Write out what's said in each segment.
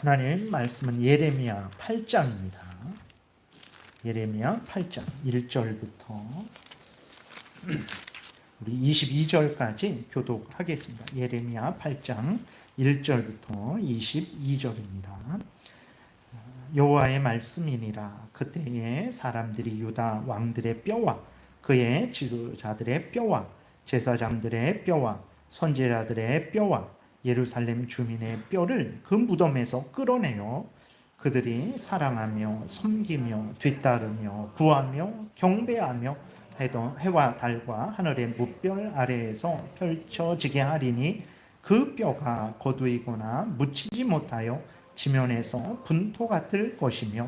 하나님 말씀은 예레미야 8장입니다. 예레미야 8장 1절부터 우리 22절까지 교독하겠습니다. 예레미야 8장 1절부터 22절입니다. 여호와의 말씀이니라. 그때에 사람들이 유다 왕들의 뼈와 그의 지도자들의 뼈와 제사장들의 뼈와 선지자들의 뼈와 예루살렘 주민의 뼈를 그 무덤에서 끌어내어 그들이 사랑하며 섬기며 뒤따르며 구하며 경배하며 해와 달과 하늘의 무별 아래에서 펼쳐지게 하리니 그 뼈가 거두이거나 묻히지 못하여 지면에서 분토 같을 것이며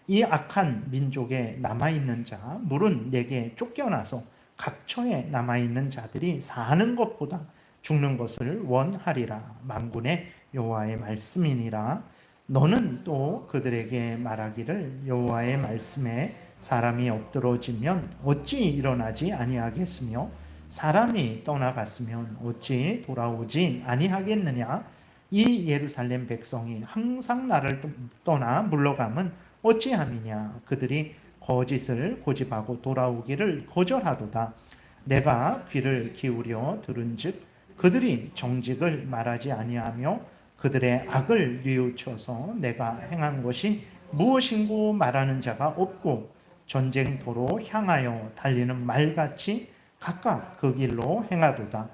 이 악한 민족에 남아있는 자 물은 내게 쫓겨나서 각처에 남아있는 자들이 사는 것보다 죽는 것을 원하리라. 만군의 여호와의 말씀이니라. 너는 또 그들에게 말하기를 여호와의 말씀에 사람이 엎드러지면 어찌 일어나지 아니하겠으며 사람이 떠나갔으면 어찌 돌아오지 아니하겠느냐. 이 예루살렘 백성이 항상 나를 떠나 물러가면 어찌함이냐. 그들이 거짓을 고집하고 돌아오기를 거절하도다. 내가 귀를 기울여 들은즉 그들이 정직을 말하지 아니하며 그들의 악을 뉘우쳐서 내가 행한 것이 무엇인고 말하는 자가 없고 전쟁터로 향하여 달리는 말같이 각각 그 길로 행하도다.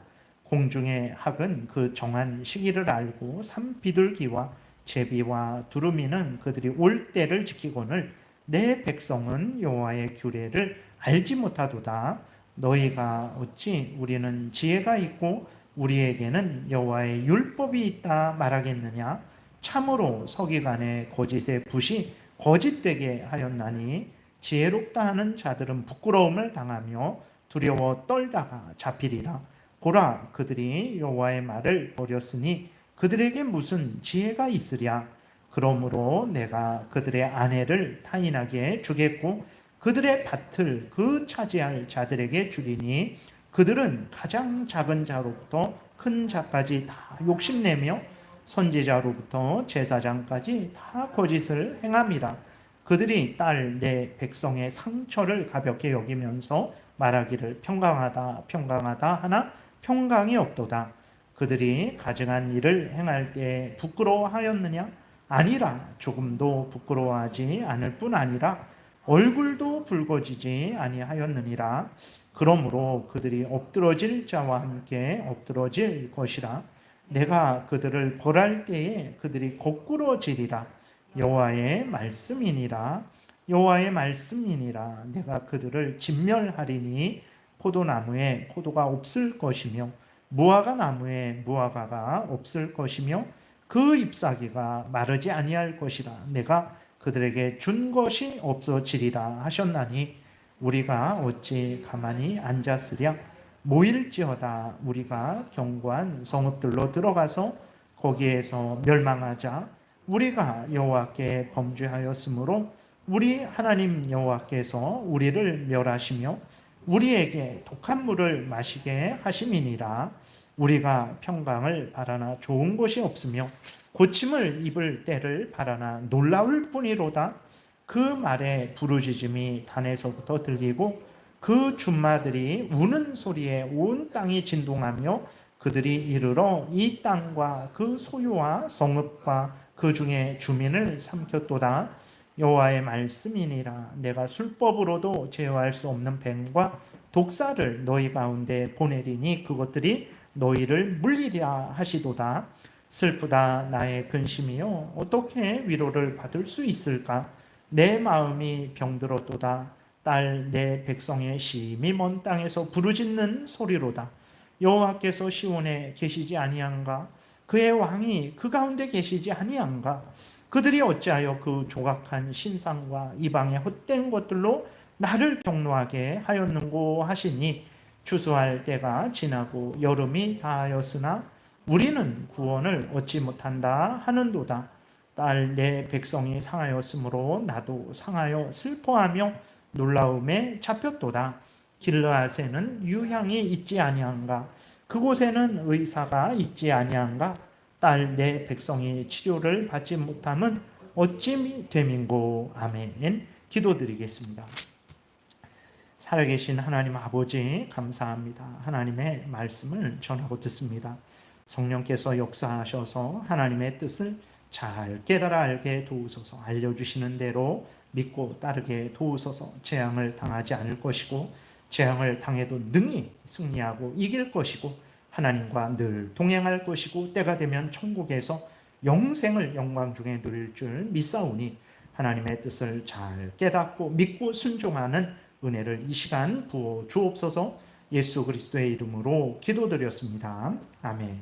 공중의 학은 그 정한 시기를 알고 산 비둘기와 제비와 두루미는 그들이 올 때를 지키거늘 내 백성은 여호와의 규례를 알지 못하도다. 너희가 어찌 우리는 지혜가 있고 우리에게는 여호와의 율법이 있다 말하겠느냐. 참으로 서기관의 거짓의 붓이 거짓되게 하였나니 지혜롭다 하는 자들은 부끄러움을 당하며 두려워 떨다가 잡히리라. 보라, 그들이 여호와의 말을 버렸으니 그들에게 무슨 지혜가 있으랴. 그러므로 내가 그들의 아내를 타인에게 주겠고 그들의 밭을 그 차지할 자들에게 주리니 그들은 가장 작은 자로부터 큰 자까지 다 욕심내며 선지자로부터 제사장까지 다 거짓을 행함이라. 그들이 딸 내 백성의 상처를 가볍게 여기면서 말하기를 평강하다 평강하다 하나 평강이 없도다. 그들이 가증한 일을 행할 때 부끄러워하였느냐? 아니라 조금도 부끄러워하지 않을 뿐 아니라 얼굴도 붉어지지 아니하였느니라. 그러므로 그들이 엎드러질 자와 함께 엎드러질 것이라. 내가 그들을 벌할 때에 그들이 거꾸러지리라. 여호와의 말씀이니라. 여호와의 말씀이니라. 내가 그들을 진멸하리니 포도나무에 포도가 없을 것이며 무화과 나무에 무화과가 없을 것이며 그 잎사귀가 마르지 아니할 것이라. 내가 그들에게 준 것이 없어지리라 하셨나니 우리가 어찌 가만히 앉았으랴. 모일지어다 우리가 견고한 성읍들로 들어가서 거기에서 멸망하자. 우리가 여호와께 범죄하였으므로 우리 하나님 여호와께서 우리를 멸하시며 우리에게 독한 물을 마시게 하심이니라. 우리가 평강을 바라나 좋은 것이 없으며 고침을 입을 때를 바라나 놀라울 뿐이로다. 그 말에 부르짖음이 단에서부터 들리고 그 준마들이 우는 소리에 온 땅이 진동하며 그들이 이르러 이 땅과 그 소유와 성읍과 그 중에 주민을 삼켰도다. 여호와의 말씀이니라. 내가 술법으로도 제어할 수 없는 뱀과 독사를 너희 가운데 보내리니 그것들이 너희를 물리리라 하시도다. 슬프다 나의 근심이요 어떻게 위로를 받을 수 있을까. 내 마음이 병들었도다. 딸 내 백성의 심히 먼 땅에서 부르짖는 소리로다. 여호와께서 시온에 계시지 아니한가. 그의 왕이 그 가운데 계시지 아니한가. 그들이 어찌하여 그 조각한 신상과 이방의 헛된 것들로 나를 경노하게 하였는고 하시니 추수할 때가 지나고 여름이 다하였으나 우리는 구원을 얻지 못한다 하는도다. 딸 내 백성이 상하였으므로 나도 상하여 슬퍼하며 놀라움에 잡혔도다. 길르앗에는 유향이 있지 아니한가. 그곳에는 의사가 있지 아니한가. 딸 내 백성이 치료를 받지 못함은 어찌 됨인고. 아멘. 기도드리겠습니다. 살아계신 하나님 아버지 감사합니다. 하나님의 말씀을 전하고 듣습니다. 성령께서 역사하셔서 하나님의 뜻을 잘 깨달아 알게 도우소서. 알려주시는 대로 믿고 따르게 도우소서. 재앙을 당하지 않을 것이고 재앙을 당해도 능히 승리하고 이길 것이고 하나님과 늘 동행할 것이고 때가 되면 천국에서 영생을 영광 중에 누릴 줄 믿사오니 하나님의 뜻을 잘 깨닫고 믿고 순종하는 은혜를 이 시간 부어 주옵소서. 예수 그리스도의 이름으로 기도드렸습니다. 아멘.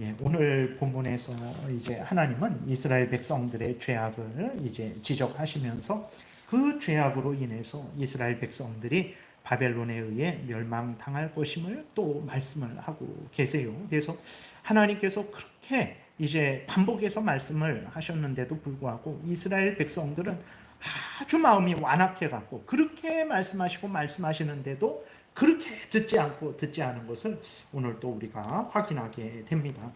예, 오늘 본문에서 이제 하나님은 이스라엘 백성들의 죄악을 이제 지적하시면서 그 죄악으로 인해서 이스라엘 백성들이 바벨론에 의해 멸망당할 것임을 또 말씀을 하고 계세요. 그래서 하나님께서 그렇게 이제 반복해서 말씀을 하셨는데도 불구하고 이스라엘 백성들은 아주 마음이 완악해 갖고 그렇게 말씀하시는데도 그렇게 듣지 않은 것을 오늘 또 우리가 확인하게 됩니다.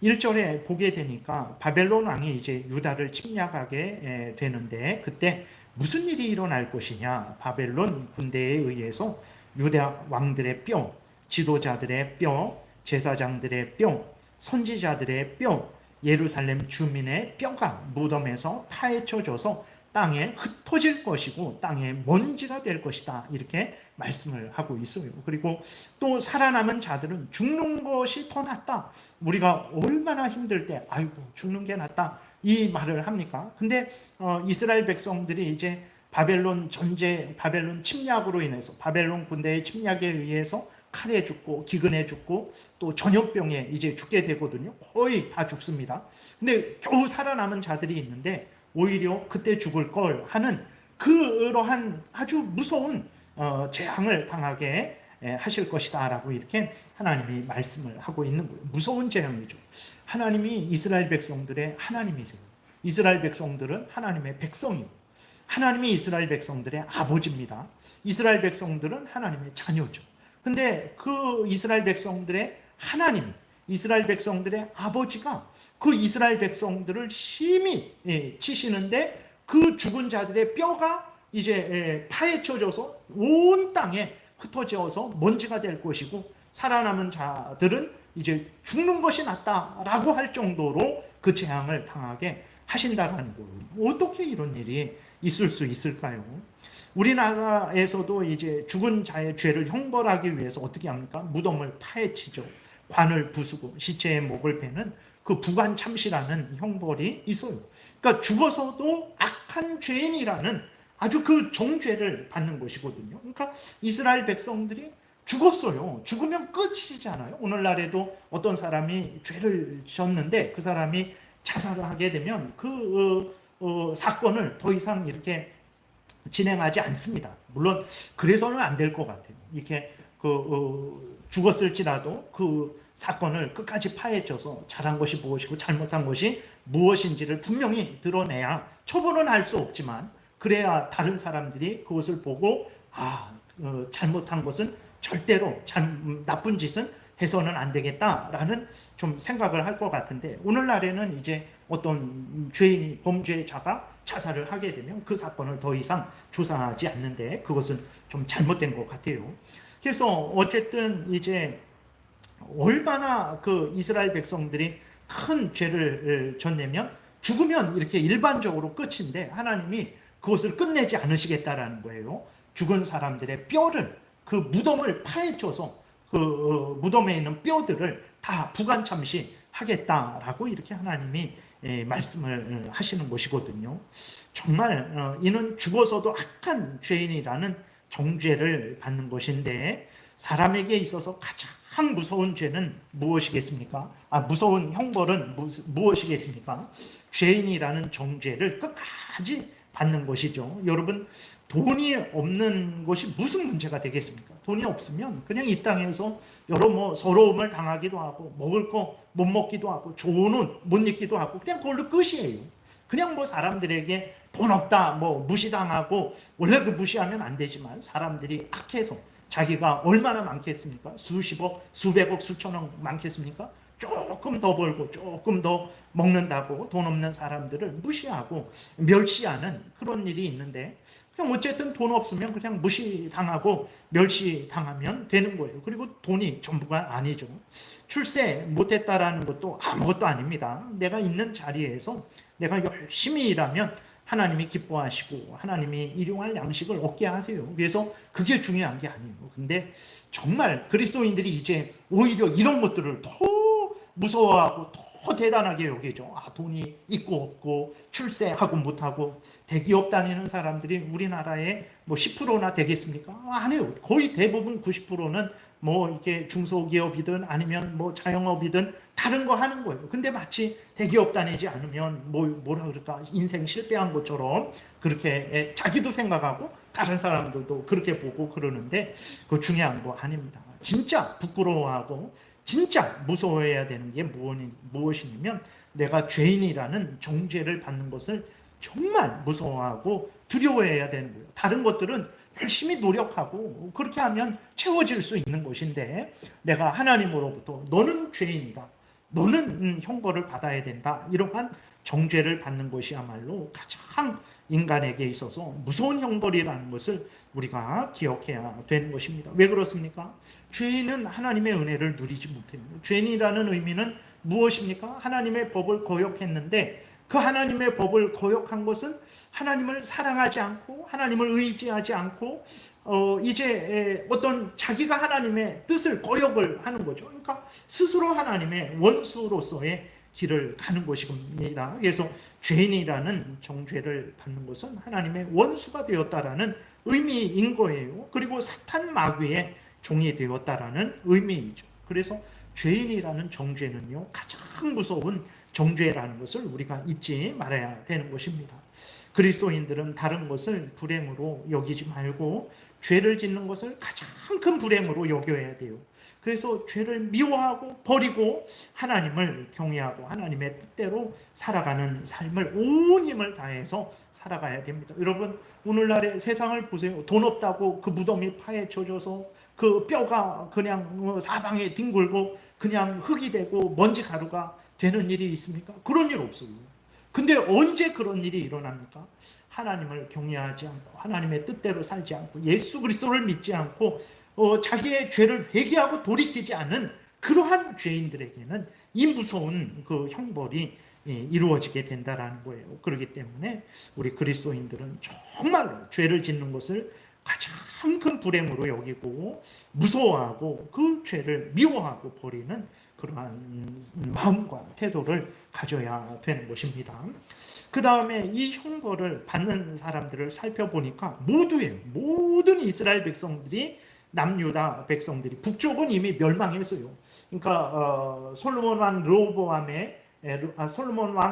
1절에 보게 되니까 바벨론 왕이 이제 유다를 침략하게 되는데 그때 무슨 일이 일어날 것이냐. 바벨론 군대에 의해서 유다 왕들의 뼈, 지도자들의 뼈, 제사장들의 뼈, 선지자들의 뼈, 예루살렘 주민의 뼈가 무덤에서 파헤쳐져서 땅에 흩어질 것이고 땅에 먼지가 될 것이다. 이렇게 말씀을 하고 있어요. 그리고 또 살아남은 자들은 죽는 것이 더 낫다. 우리가 얼마나 힘들 때 아이고 죽는 게 낫다. 이 말을 합니까? 근데 이스라엘 백성들이 이제 바벨론 침략으로 인해서 바벨론 군대의 침략에 의해서 칼에 죽고 기근에 죽고 또 전염병에 이제 죽게 되거든요. 거의 다 죽습니다. 근데 겨우 살아남은 자들이 있는데 오히려 그때 죽을 걸 하는 그러한 아주 무서운 재앙을 당하게 하실 것이다 라고 이렇게 하나님이 말씀을 하고 있는 거예요. 무서운 재앙이죠. 하나님이 이스라엘 백성들의 하나님이세요. 이스라엘 백성들은 하나님의 백성이고 하나님이 이스라엘 백성들의 아버지입니다. 이스라엘 백성들은 하나님의 자녀죠. 근데 그 이스라엘 백성들의 하나님이 이스라엘 백성들의 아버지가 그 이스라엘 백성들을 심히 치시는데 그 죽은 자들의 뼈가 이제 파헤쳐져서 온 땅에 흩어져서 먼지가 될 것이고 살아남은 자들은 이제 죽는 것이 낫다라고 할 정도로 그 재앙을 당하게 하신다는 거예요. 어떻게 이런 일이 있을 수 있을까요? 우리나라에서도 이제 죽은 자의 죄를 형벌하기 위해서 어떻게 합니까? 무덤을 파헤치죠. 관을 부수고 시체의 목을 베는 그 부관참시라는 형벌이 있어요. 그러니까 죽어서도 악한 죄인이라는 아주 그 정죄를 받는 것이거든요. 그러니까 이스라엘 백성들이 죽었어요. 죽으면 끝이잖아요. 오늘날에도 어떤 사람이 죄를 졌는데 그 사람이 자살을 하게 되면 그 사건을 더 이상 이렇게 진행하지 않습니다. 물론 그래서는 안 될 것 같아요. 이렇게 죽었을지라도 그 사건을 끝까지 파헤쳐서 잘한 것이 무엇이고 잘못한 것이 무엇인지를 분명히 드러내야 처벌은 할 수 없지만 그래야 다른 사람들이 그것을 보고 잘못한 것은 절대로 나쁜 짓은 해서는 안 되겠다라는 좀 생각을 할 것 같은데 오늘날에는 이제 어떤 죄인이 범죄자가 자살을 하게 되면 그 사건을 더 이상 조사하지 않는데 그것은 좀 잘못된 것 같아요. 그래서 어쨌든 이제 얼마나 그 이스라엘 백성들이 큰 죄를 졌냐면 죽으면 이렇게 일반적으로 끝인데 하나님이 그것을 끝내지 않으시겠다라는 거예요. 죽은 사람들의 뼈를 그 무덤을 파헤쳐서 그 무덤에 있는 뼈들을 다 부관참시 하겠다라고 이렇게 하나님이 말씀을 하시는 것이거든요. 정말 이는 죽어서도 악한 죄인이라는 정죄를 받는 것인데 사람에게 있어서 가장 무서운 죄는 무엇이겠습니까? 무서운 형벌은 무엇이겠습니까? 죄인이라는 정죄를 끝까지 받는 것이죠. 여러분 돈이 없는 것이 무슨 문제가 되겠습니까? 돈이 없으면 그냥 이 땅에서 여러 서러움을 당하기도 하고 먹을 거 못 먹기도 하고 좋은 옷 못 입기도 하고 그냥 그걸로 끝이에요. 그냥 사람들에게 돈 없다 무시당하고 원래 그 무시하면 안 되지만 사람들이 악해서 자기가 얼마나 많겠습니까? 수십억, 수백억, 수천억 많겠습니까? 조금 더 벌고 조금 더 먹는다고 돈 없는 사람들을 무시하고 멸시하는 그런 일이 있는데, 그냥 어쨌든 돈 없으면 그냥 무시당하고 멸시당하면 되는 거예요. 그리고 돈이 전부가 아니죠. 출세 못했다라는 것도 아무것도 아닙니다. 내가 있는 자리에서 내가 열심히 일하면 하나님이 기뻐하시고 하나님이 일용할 양식을 얻게 하세요. 그래서 그게 중요한 게 아니에요. 근데 정말 그리스도인들이 이제 오히려 이런 것들을 더 무서워하고 더 대단하게 여기죠. 돈이 있고 없고 출세하고 못하고 대기업 다니는 사람들이 우리나라에 뭐 10%나 되겠습니까? 아니에요. 거의 대부분 90%는 뭐 이렇게 중소기업이든 아니면 뭐 자영업이든 다른 거 하는 거예요. 근데 마치 대기업 다니지 않으면 뭐라 그럴까, 인생 실패한 것처럼 그렇게 자기도 생각하고 다른 사람들도 그렇게 보고 그러는데, 그거 중요한 거 아닙니다. 진짜 부끄러워하고 진짜 무서워해야 되는 게 무엇이냐면, 내가 죄인이라는 정죄를 받는 것을 정말 무서워하고 두려워해야 되는 거예요. 다른 것들은 열심히 노력하고 그렇게 하면 채워질 수 있는 것인데, 내가 하나님으로부터 너는 죄인이다, 너는 형벌을 받아야 된다, 이러한 정죄를 받는 것이야말로 가장 인간에게 있어서 무서운 형벌이라는 것을 우리가 기억해야 되는 것입니다. 왜 그렇습니까? 죄인은 하나님의 은혜를 누리지 못해요. 죄인이라는 의미는 무엇입니까? 하나님의 법을 거역했는데, 그 하나님의 법을 거역한 것은 하나님을 사랑하지 않고 하나님을 의지하지 않고 이제 어떤 자기가 하나님의 뜻을 거역을 하는 거죠. 그러니까 스스로 하나님의 원수로서의 길을 가는 것입니다. 그래서 죄인이라는 정죄를 받는 것은 하나님의 원수가 되었다라는 의미인 거예요. 그리고 사탄 마귀의 종이 되었다라는 의미이죠. 그래서 죄인이라는 정죄는요, 가장 무서운 정죄라는 것을 우리가 잊지 말아야 되는 것입니다. 그리스도인들은 다른 것을 불행으로 여기지 말고 죄를 짓는 것을 가장 큰 불행으로 여겨야 돼요. 그래서 죄를 미워하고 버리고 하나님을 경외하고 하나님의 뜻대로 살아가는 삶을 온 힘을 다해서 살아가야 됩니다. 여러분, 오늘날의 세상을 보세요. 돈 없다고 그 무덤이 파헤쳐져서 그 뼈가 그냥 사방에 뒹굴고 그냥 흙이 되고 먼지 가루가 되는 일이 있습니까? 그런 일 없어요. 근데 언제 그런 일이 일어납니까? 하나님을 경외하지 않고 하나님의 뜻대로 살지 않고 예수 그리스도를 믿지 않고 자기의 죄를 회개하고 돌이키지 않은 그러한 죄인들에게는 이 무서운 그 형벌이 이루어지게 된다라는 거예요. 그렇기 때문에 우리 그리스도인들은 정말로 죄를 짓는 것을 가장 큰 불행으로 여기고 무서워하고 그 죄를 미워하고 버리는 그러한 마음과 태도를 가져야 되는 것입니다. 그 다음에 이 형벌을 받는 사람들을 살펴보니까 모든 이스라엘 백성들이, 남유다 백성들이, 북쪽은 이미 멸망했어요. 그러니까 솔로몬 왕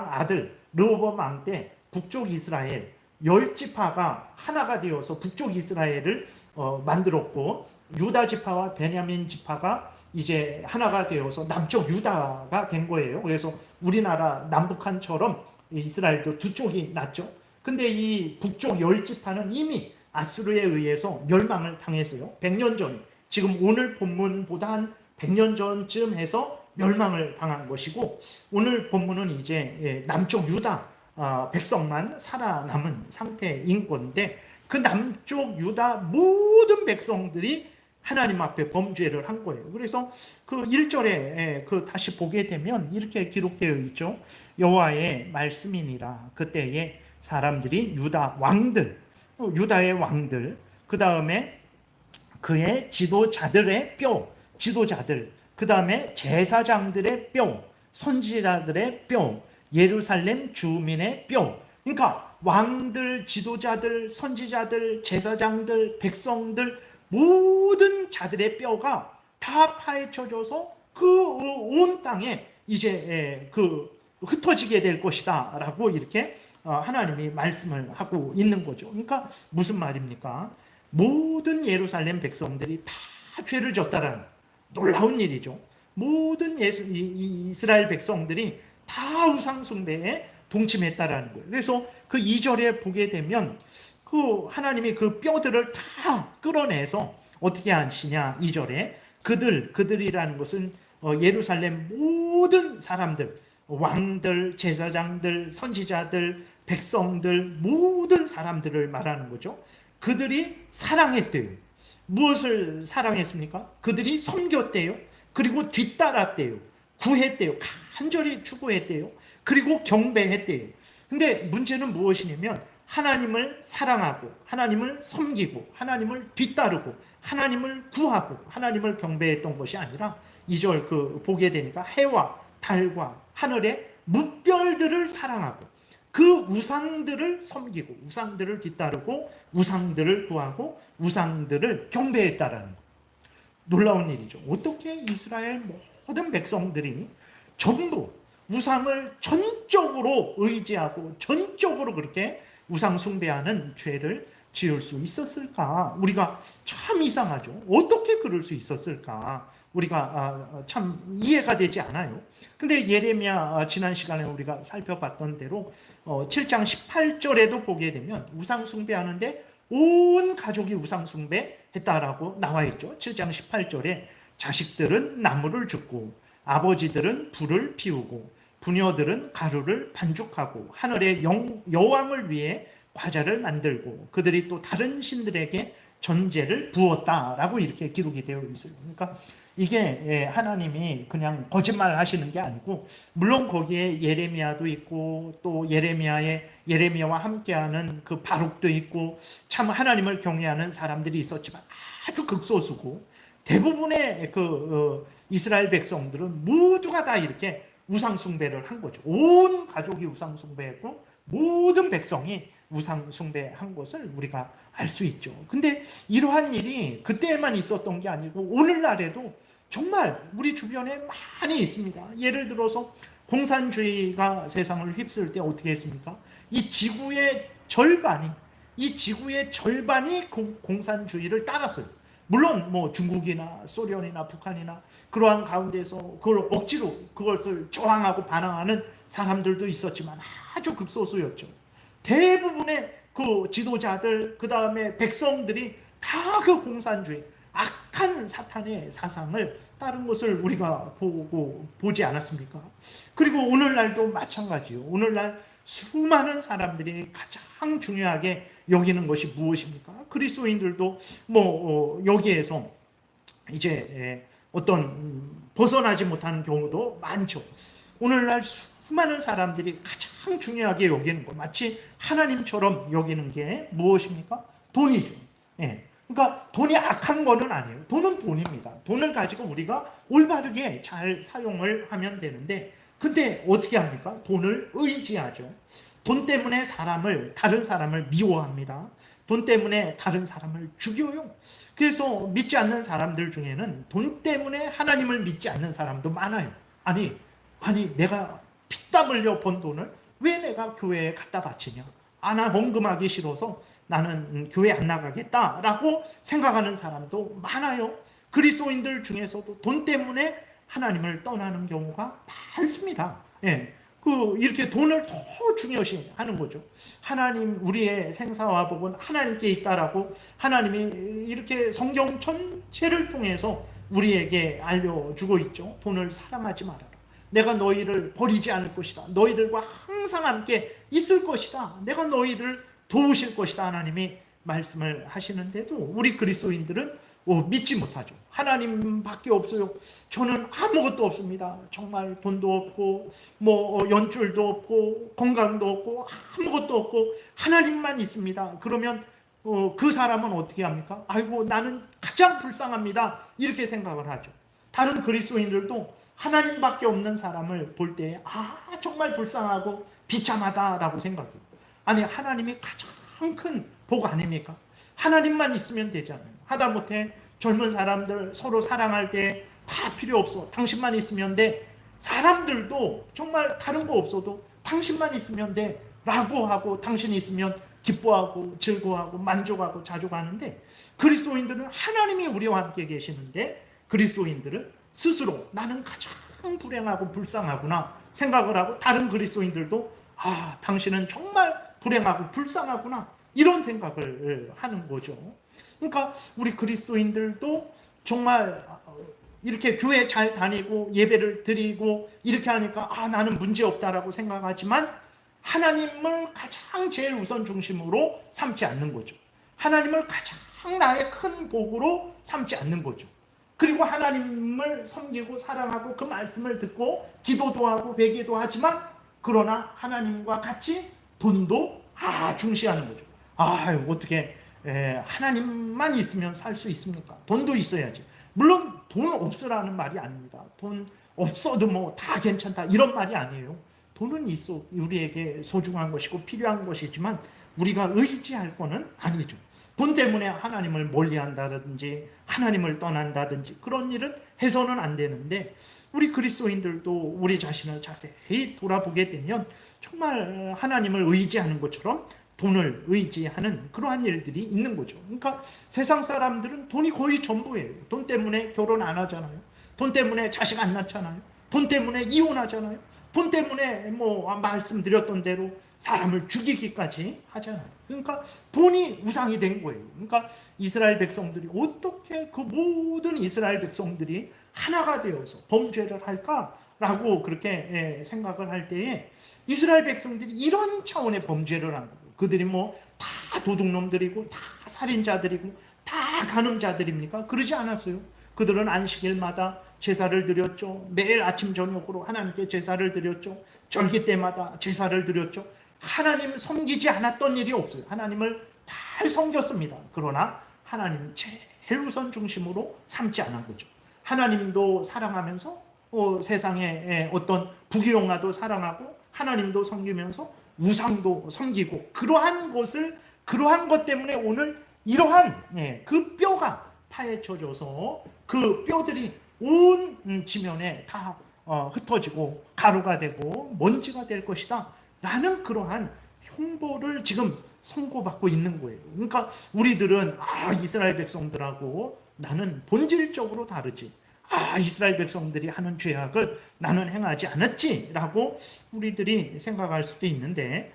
아들 르호보암 왕 때 북쪽 이스라엘 10지파가 하나가 되어서 북쪽 이스라엘을 만들었고, 유다 지파와 베냐민 지파가 이제 하나가 되어서 남쪽 유다가 된 거예요. 그래서 우리나라 남북한처럼 이스라엘도 두 쪽이 났죠. 근데 이 북쪽 10지파는 이미 아수르에 의해서 멸망을 당했어요. 100년 전, 지금 오늘 본문보다 한 100년 전쯤 해서 멸망을 당한 것이고, 오늘 본문은 이제 남쪽 유다 백성만 살아남은 상태인 건데, 그 남쪽 유다 모든 백성들이 하나님 앞에 범죄를 한 거예요. 그래서 그 1절에 다시 보게 되면 이렇게 기록되어 있죠. 여호와의 말씀이니라. 그때에 사람들이 유다의 왕들, 그 다음에 그의 지도자들의 지도자들, 그 다음에 제사장들의 선지자들의 예루살렘 주민의 그러니까 왕들, 지도자들, 선지자들, 제사장들, 백성들, 모든 자들의 뼈가 다 파헤쳐져서 그 온 땅에 이제 흩어지게 될 것이다 라고 이렇게 하나님이 말씀을 하고 있는 거죠. 그러니까 무슨 말입니까? 모든 예루살렘 백성들이 다 죄를 졌다라는 놀라운 일이죠. 모든 이스라엘 백성들이 다 우상 숭배에 동침했다라는 거예요. 그래서 그 2절에 보게 되면 그 하나님이 그 뼈들을 다 끌어내서 어떻게 하시냐, 2절에 그들이라는 것은 예루살렘 모든 사람들, 왕들, 제사장들, 선지자들, 백성들, 모든 사람들을 말하는 거죠. 그들이 사랑했대요. 무엇을 사랑했습니까? 그들이 섬겼대요. 그리고 뒤따랐대요. 구했대요. 간절히 추구했대요. 그리고 경배했대요. 근데 문제는 무엇이냐면 하나님을 사랑하고 하나님을 섬기고 하나님을 뒤따르고 하나님을 구하고 하나님을 경배했던 것이 아니라 2절 보게 되니까 해와 달과 하늘의 무별들을 사랑하고 그 우상들을 섬기고 우상들을 뒤따르고 우상들을 구하고 우상들을 경배했다라는 것. 놀라운 일이죠. 어떻게 이스라엘 모든 백성들이 전부 우상을 전적으로 의지하고 전적으로 그렇게 우상 숭배하는 죄를 지을 수 있었을까? 우리가 참 이상하죠. 어떻게 그럴 수 있었을까? 우리가 참 이해가 되지 않아요. 근데 예레미야 지난 시간에 우리가 살펴봤던 대로 7장 18절에도 보게 되면 우상 숭배하는데 온 가족이 우상 숭배했다라고 나와 있죠. 7장 18절에 자식들은 나무를 줍고 아버지들은 불을 피우고 부녀들은 가루를 반죽하고 하늘의 여왕을 위해 과자를 만들고 그들이 또 다른 신들에게 전제를 부었다라고 이렇게 기록이 되어 있어요. 그러니까 이게 하나님이 그냥 거짓말 하시는 게 아니고 물론 거기에 예레미야도 있고 또 예레미야와 함께하는 그 바룩도 있고 참 하나님을 경외하는 사람들이 있었지만 아주 극소수고 대부분의 이스라엘 백성들은 모두가 다 이렇게 우상 숭배를 한 거죠. 온 가족이 우상 숭배했고 모든 백성이 우상 숭배한 것을 우리가 알 수 있죠. 근데 이러한 일이 그때만 있었던 게 아니고 오늘날에도 정말 우리 주변에 많이 있습니다. 예를 들어서 공산주의가 세상을 휩쓸 때 어떻게 했습니까? 이 지구의 절반이 공산주의를 따랐어요. 물론 뭐 중국이나 소련이나 북한이나 그러한 가운데서 그걸 억지로 그것을 저항하고 반항하는 사람들도 있었지만 아주 극소수였죠. 대부분의 그 지도자들 그 다음에 백성들이 다 그 공산주의 악한 사탄의 사상을 따른 것을 우리가 보지 않았습니까? 그리고 오늘날도 마찬가지요. 오늘날 수많은 사람들이 가장 중요하게 여기는 것이 무엇입니까? 그리스도인들도 여기에서 이제 어떤 벗어나지 못하는 경우도 많죠. 오늘날 수많은 사람들이 가장 중요하게 여기는 것, 마치 하나님처럼 여기는 게 무엇입니까? 돈이죠. 예. 그러니까 돈이 악한 거는 아니에요. 돈은 돈입니다. 돈을 가지고 우리가 올바르게 잘 사용을 하면 되는데 근데 어떻게 합니까? 돈을 의지하죠. 돈 때문에 다른 사람을 미워합니다. 돈 때문에 다른 사람을 죽여요. 그래서 믿지 않는 사람들 중에는 돈 때문에 하나님을 믿지 않는 사람도 많아요. 아니 내가 피땀 흘려 번 돈을 왜 내가 교회에 갖다 바치냐? 나 헌금하기 싫어서 나는 교회 안 나가겠다라고 생각하는 사람도 많아요. 그리스도인들 중에서도 돈 때문에 하나님을 떠나는 경우가 많습니다. 예. 이렇게 돈을 더 중요시 하는 거죠. 하나님, 우리의 생사와 복은 하나님께 있다라고 하나님이 이렇게 성경 전체를 통해서 우리에게 알려주고 있죠. 돈을 사랑하지 말아라. 내가 너희를 버리지 않을 것이다. 너희들과 항상 함께 있을 것이다. 내가 너희를 도우실 것이다. 하나님이 말씀을 하시는데도 우리 그리스도인들은 믿지 못하죠. 하나님밖에 없어요. 저는 아무것도 없습니다. 정말 돈도 없고 연줄도 없고 건강도 없고 아무것도 없고 하나님만 있습니다. 그러면 그 사람은 어떻게 합니까? 아이고 나는 가장 불쌍합니다. 이렇게 생각을 하죠. 다른 그리스도인들도 하나님밖에 없는 사람을 볼 때 정말 불쌍하고 비참하다라고 생각해요. 아니 하나님이 가장 큰 복 아닙니까? 하나님만 있으면 되잖아요. 하다못해 젊은 사람들 서로 사랑할 때 다 필요 없어. 당신만 있으면 돼. 사람들도 정말 다른 거 없어도 당신만 있으면 돼 라고 하고 당신이 있으면 기뻐하고 즐거워하고 만족하고 자족하는데 그리스도인들은 하나님이 우리와 함께 계시는데 그리스도인들은 스스로 나는 가장 불행하고 불쌍하구나 생각을 하고 다른 그리스도인들도 당신은 정말 불행하고 불쌍하구나 이런 생각을 하는 거죠. 그러니까 우리 그리스도인들도 정말 이렇게 교회 잘 다니고 예배를 드리고 이렇게 하니까 나는 문제 없다라고 생각하지만 하나님을 가장 제일 우선 중심으로 삼지 않는 거죠. 하나님을 가장 나의 큰 복으로 삼지 않는 거죠. 그리고 하나님을 섬기고 사랑하고 그 말씀을 듣고 기도도 하고 회개도 하지만 그러나 하나님과 같이 돈도 중시하는 거죠. 어떻게 하나님만 있으면 살 수 있습니까? 돈도 있어야지. 물론 돈 없으라는 말이 아닙니다. 돈 없어도 뭐 다 괜찮다 이런 말이 아니에요. 돈은 있어 우리에게 소중한 것이고 필요한 것이지만 우리가 의지할 거는 아니죠. 돈 때문에 하나님을 멀리한다든지 하나님을 떠난다든지 그런 일은 해서는 안 되는데 우리 그리스도인들도 우리 자신을 자세히 돌아보게 되면 정말 하나님을 의지하는 것처럼 돈을 의지하는 그러한 일들이 있는 거죠. 그러니까 세상 사람들은 돈이 거의 전부예요. 돈 때문에 결혼 안 하잖아요. 돈 때문에 자식 안 낳잖아요. 돈 때문에 이혼하잖아요. 돈 때문에 말씀드렸던 대로 사람을 죽이기까지 하잖아요. 그러니까 돈이 우상이 된 거예요. 그러니까 이스라엘 백성들이 어떻게 그 모든 이스라엘 백성들이 하나가 되어서 범죄를 할까라고 그렇게 생각을 할 때에 이스라엘 백성들이 이런 차원의 범죄를 한 거예요. 그들이 다 도둑놈들이고 다 살인자들이고 다 간음자들입니까? 그러지 않았어요. 그들은 안식일마다 제사를 드렸죠. 매일 아침 저녁으로 하나님께 제사를 드렸죠. 절기 때마다 제사를 드렸죠. 하나님 섬기지 않았던 일이 없어요. 하나님을 잘 섬겼습니다. 그러나 하나님 제일 우선 중심으로 삼지 않은 거죠. 하나님도 사랑하면서 세상의 어떤 부귀영화도 사랑하고 하나님도 섬기면서 우상도 섬기고 그러한 것 때문에 오늘 이러한 그 뼈가 파헤쳐져서 그 뼈들이 온 지면에 다 흩어지고 가루가 되고 먼지가 될 것이다 라는 그러한 형벌을 지금 선고받고 있는 거예요. 그러니까 우리들은 이스라엘 백성들하고 나는 본질적으로 다르지. 이스라엘 백성들이 하는 죄악을 나는 행하지 않았지 라고 우리들이 생각할 수도 있는데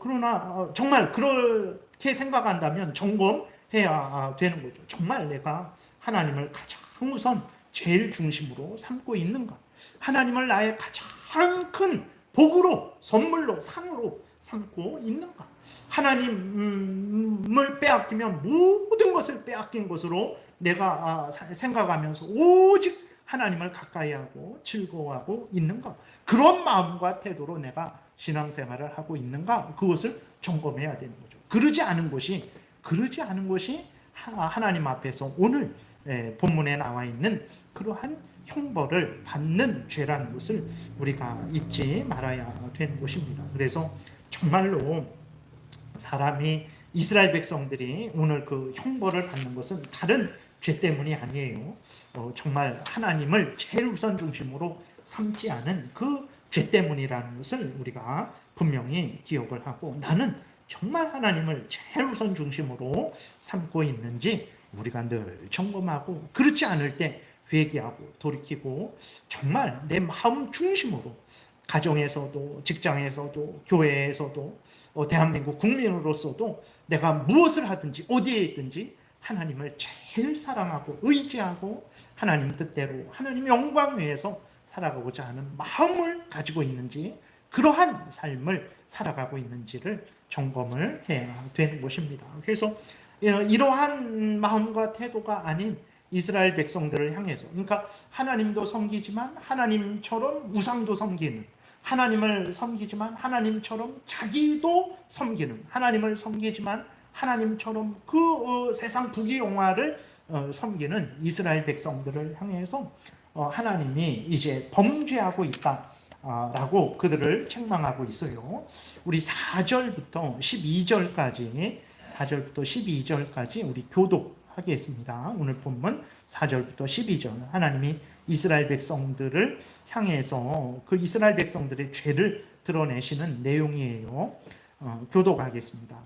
그러나 정말 그렇게 생각한다면 점검해야 되는 거죠. 정말 내가 하나님을 가장 우선 제일 중심으로 삼고 있는가? 하나님을 나의 가장 큰 복으로 선물로 상으로 삼고 있는가? 하나님을 빼앗기면 모든 것을 빼앗긴 것으로 내가 생각하면서 오직 하나님을 가까이하고 즐거워하고 있는가? 그런 마음과 태도로 내가 신앙생활을 하고 있는가? 그것을 점검해야 되는 거죠. 그러지 않은 것이 하나님 앞에서 오늘 본문에 나와 있는 그러한 형벌을 받는 죄라는 것을 우리가 잊지 말아야 되는 것입니다. 그래서 정말로 사람이 이스라엘 백성들이 오늘 그 형벌을 받는 것은 다른 죄 때문이 아니에요. 정말 하나님을 제일 우선 중심으로 삼지 않은 그 죄 때문이라는 것을 우리가 분명히 기억을 하고 나는 정말 하나님을 제일 우선 중심으로 삼고 있는지 우리가 늘 점검하고 그렇지 않을 때 회개하고 돌이키고 정말 내 마음 중심으로 가정에서도 직장에서도 교회에서도 대한민국 국민으로서도 내가 무엇을 하든지 어디에 있든지 하나님을 제일 사랑하고 의지하고 하나님 뜻대로 하나님 영광 위해서 살아가고자 하는 마음을 가지고 있는지 그러한 삶을 살아가고 있는지를 점검을 해야 되는 것입니다. 그래서 이러한 마음과 태도가 아닌 이스라엘 백성들을 향해서 그러니까 하나님도 섬기지만 하나님처럼 우상도 섬기는 하나님을 섬기지만 하나님처럼 자기도 섬기는 하나님을 섬기지만 하나님처럼 그 세상 부귀영화를 섬기는 이스라엘 백성들을 향해서 하나님이 이제 범죄하고 있다라고 그들을 책망하고 있어요. 우리 4절부터 12절까지 우리 교독하겠습니다. 오늘 본문 4절부터 12절 하나님이 이스라엘 백성들을 향해서 그 이스라엘 백성들의 죄를 드러내시는 내용이에요. 교독하겠습니다.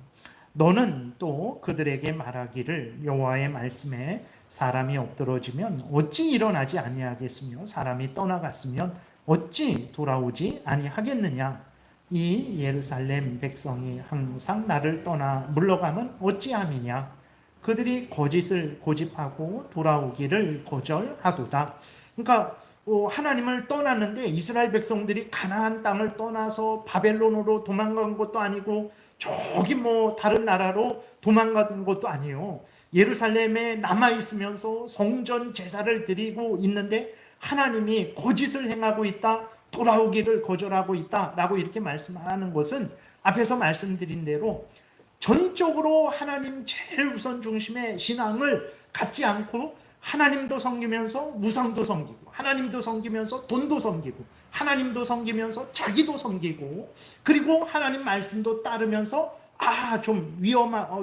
너는 또 그들에게 말하기를 여호와의 말씀에 사람이 엎드러지면 어찌 일어나지 아니하겠으며 사람이 떠나갔으면 어찌 돌아오지 아니하겠느냐. 이 예루살렘 백성이 항상 나를 떠나 물러가면 어찌함이냐. 그들이 거짓을 고집하고 돌아오기를 거절하도다. 그러니까 하나님을 떠났는데 이스라엘 백성들이 가나안 땅을 떠나서 바벨론으로 도망간 것도 아니고 저기 다른 나라로 도망간 것도 아니에요. 예루살렘에 남아 있으면서 성전 제사를 드리고 있는데 하나님이 거짓을 행하고 있다, 돌아오기를 거절하고 있다라고 이렇게 말씀하는 것은 앞에서 말씀드린 대로 전적으로 하나님 제일 우선 중심의 신앙을 갖지 않고 하나님도 섬기면서 우상도 섬기고, 하나님도 섬기면서 돈도 섬기고, 하나님도 섬기면서 자기도 섬기고, 그리고 하나님 말씀도 따르면서 좀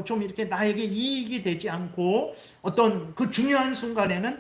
좀 이렇게 나에게 이익이 되지 않고 어떤 그 중요한 순간에는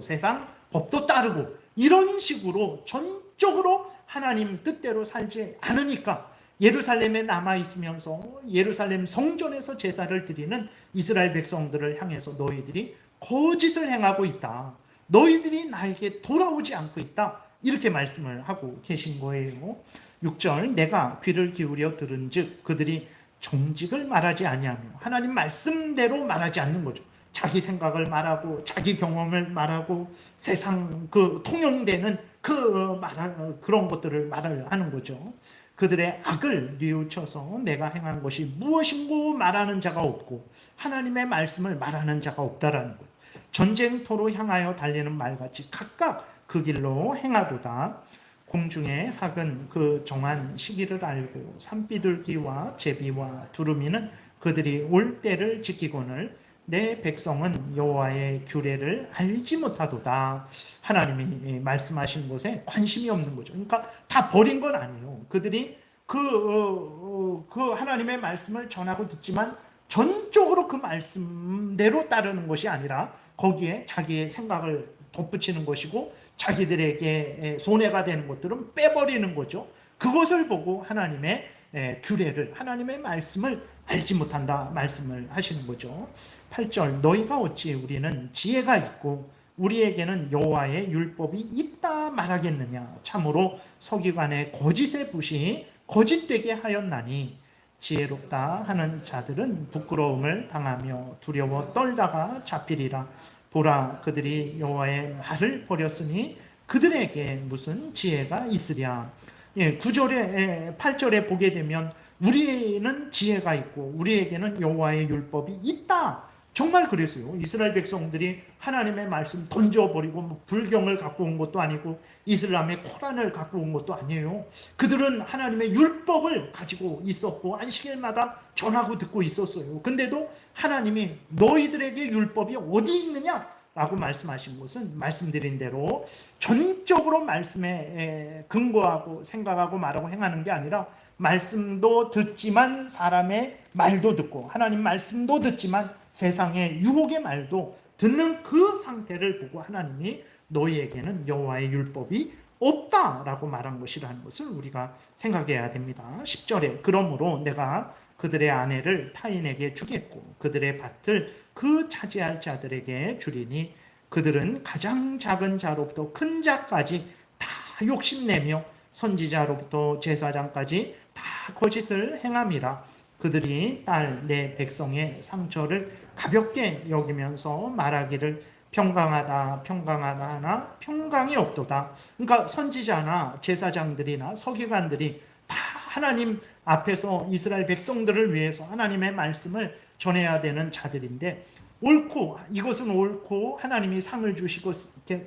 세상 법도 따르고 이런 식으로 전적으로 하나님 뜻대로 살지 않으니까 예루살렘에 남아 있으면서 예루살렘 성전에서 제사를 드리는 이스라엘 백성들을 향해서 너희들이 거짓을 행하고 있다, 너희들이 나에게 돌아오지 않고 있다, 이렇게 말씀을 하고 계신 거예요. 6절, 내가 귀를 기울여 들은즉 그들이 정직을 말하지 아니하며, 하나님 말씀대로 말하지 않는 거죠. 자기 생각을 말하고 자기 경험을 말하고 세상 그 통용되는 그런 것들을 말을 하는 거죠. 그들의 악을 뉘우쳐서 내가 행한 것이 무엇인고 말하는 자가 없고 하나님의 말씀을 말하는 자가 없다라는 거예요. 전쟁터로 향하여 달리는 말같이 각각 그 길로 행하도다. 공중의 학은 그 정한 시기를 알고 산비둘기와 제비와 두루미는 그들이 올 때를 지키거늘 내 백성은 여호와의 규례를 알지 못하도다. 하나님이 말씀하신 것에 관심이 없는 거죠. 그러니까 다 버린 건 아니에요. 그들이 그 하나님의 말씀을 전하고 듣지만 전적으로 그 말씀대로 따르는 것이 아니라 거기에 자기의 생각을 덧붙이는 것이고 자기들에게 손해가 되는 것들은 빼버리는 거죠. 그것을 보고 하나님의 규례를, 하나님의 말씀을 알지 못한다 말씀을 하시는 거죠. 8절, 너희가 어찌 우리는 지혜가 있고 우리에게는 여호와의 율법이 있다 말하겠느냐. 참으로 서기관의 거짓의 붓이 거짓되게 하였나니 지혜롭다 하는 자들은 부끄러움을 당하며 두려워 떨다가 잡히리라. 보라, 그들이 여호와의 말을 버렸으니 그들에게 무슨 지혜가 있으랴. 9절에 8절에 보게 되면 우리는 지혜가 있고 우리에게는 여호와의 율법이 있다. 정말 그랬어요. 이스라엘 백성들이 하나님의 말씀 던져버리고 불경을 갖고 온 것도 아니고 이슬람의 코란을 갖고 온 것도 아니에요. 그들은 하나님의 율법을 가지고 있었고 안식일마다 전하고 듣고 있었어요. 근데도 하나님이 너희들에게 율법이 어디 있느냐? 라고 말씀하신 것은 말씀드린 대로 전적으로 말씀에 근거하고 생각하고 말하고 행하는 게 아니라 말씀도 듣지만 사람의 말도 듣고 하나님 말씀도 듣지만 세상의 유혹의 말도 듣는 그 상태를 보고 하나님이 너희에게는 여호와의 율법이 없다라고 말한 것이라는 것을 우리가 생각해야 됩니다. 10절에 그러므로 내가 그들의 아내를 타인에게 주겠고 그들의 밭을 그 차지할 자들에게 주리니 그들은 가장 작은 자로부터 큰 자까지 다 욕심내며 선지자로부터 제사장까지 다 거짓을 행함이라. 그들이 딸 내 백성의 상처를 가볍게 여기면서 말하기를 평강하다 평강하다 하나 평강이 없도다. 그러니까 선지자나 제사장들이나 서기관들이 다 하나님 앞에서 이스라엘 백성들을 위해서 하나님의 말씀을 전해야 되는 자들인데 옳고 이것은 옳고 하나님이 상을 주실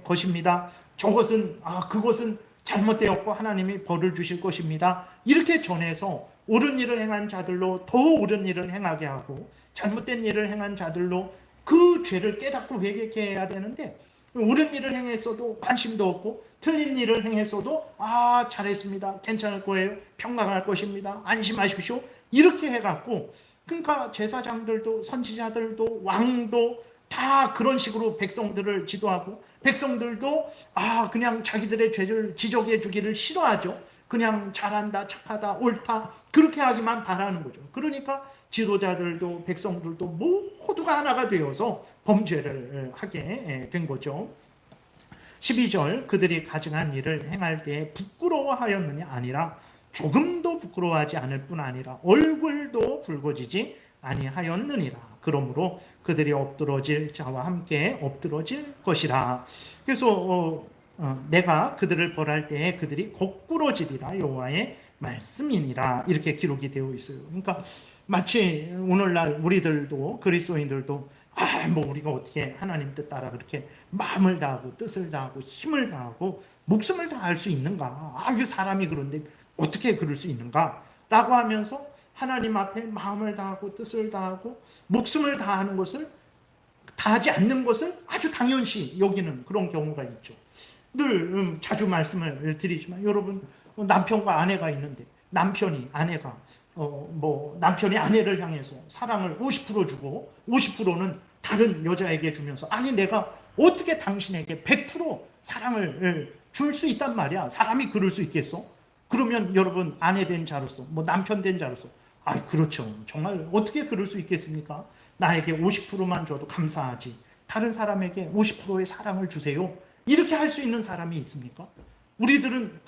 것입니다. 저것은 그것은 잘못되었고 하나님이 벌을 주실 것입니다. 이렇게 전해서 옳은 일을 행한 자들로 더 옳은 일을 행하게 하고 잘못된 일을 행한 자들로 그 죄를 깨닫고 회개해야 되는데 옳은 일을 행했어도 관심도 없고 틀린 일을 행했어도 잘했습니다. 괜찮을 거예요. 평강할 것입니다. 안심하십시오. 이렇게 해갖고 그러니까 제사장들도 선지자들도 왕도 다 그런 식으로 백성들을 지도하고 백성들도 그냥 자기들의 죄를 지적해 주기를 싫어하죠. 그냥 잘한다, 착하다, 옳다 그렇게 하기만 바라는 거죠. 그러니까 지도자들도 백성들도 모두가 하나가 되어서 범죄를 하게 된 거죠. 12절 그들이 가증한 일을 행할 때 부끄러워하였느냐 아니라 조금도 부끄러워하지 않을 뿐 아니라 얼굴도 붉어지지 아니하였느니라. 그러므로 그들이 엎드러질 자와 함께 엎드러질 것이라. 그래서 내가 그들을 벌할 때에 그들이 거꾸러지리라. 여호와의 말씀이니라. 이렇게 기록이 되어 있어요. 그러니까 마치 오늘날 우리들도, 그리스도인들도 뭐 우리가 어떻게 하나님 뜻 따라 그렇게 마음을 다하고 뜻을 다하고 힘을 다하고 목숨을 다할 수 있는가? 이게 사람이 그런데 어떻게 그럴 수 있는가? 라고 하면서 하나님 앞에 마음을 다하고 뜻을 다하고 목숨을 다하는 것을, 다하지 않는 것을 아주 당연시 여기는 그런 경우가 있죠. 늘 자주 말씀을 드리지만, 여러분 남편과 아내가 있는데 남편이 아내가 남편이 아내를 향해서 사랑을 50% 주고 50%는 다른 여자에게 주면서, 아니 내가 어떻게 당신에게 100% 사랑을 줄 수 있단 말이야. 사람이 그럴 수 있겠어? 그러면 여러분 아내 된 자로서, 남편 된 자로서, 그렇죠. 정말 어떻게 그럴 수 있겠습니까? 나에게 50%만 줘도 감사하지. 다른 사람에게 50%의 사랑을 주세요. 이렇게 할 수 있는 사람이 있습니까? 우리들은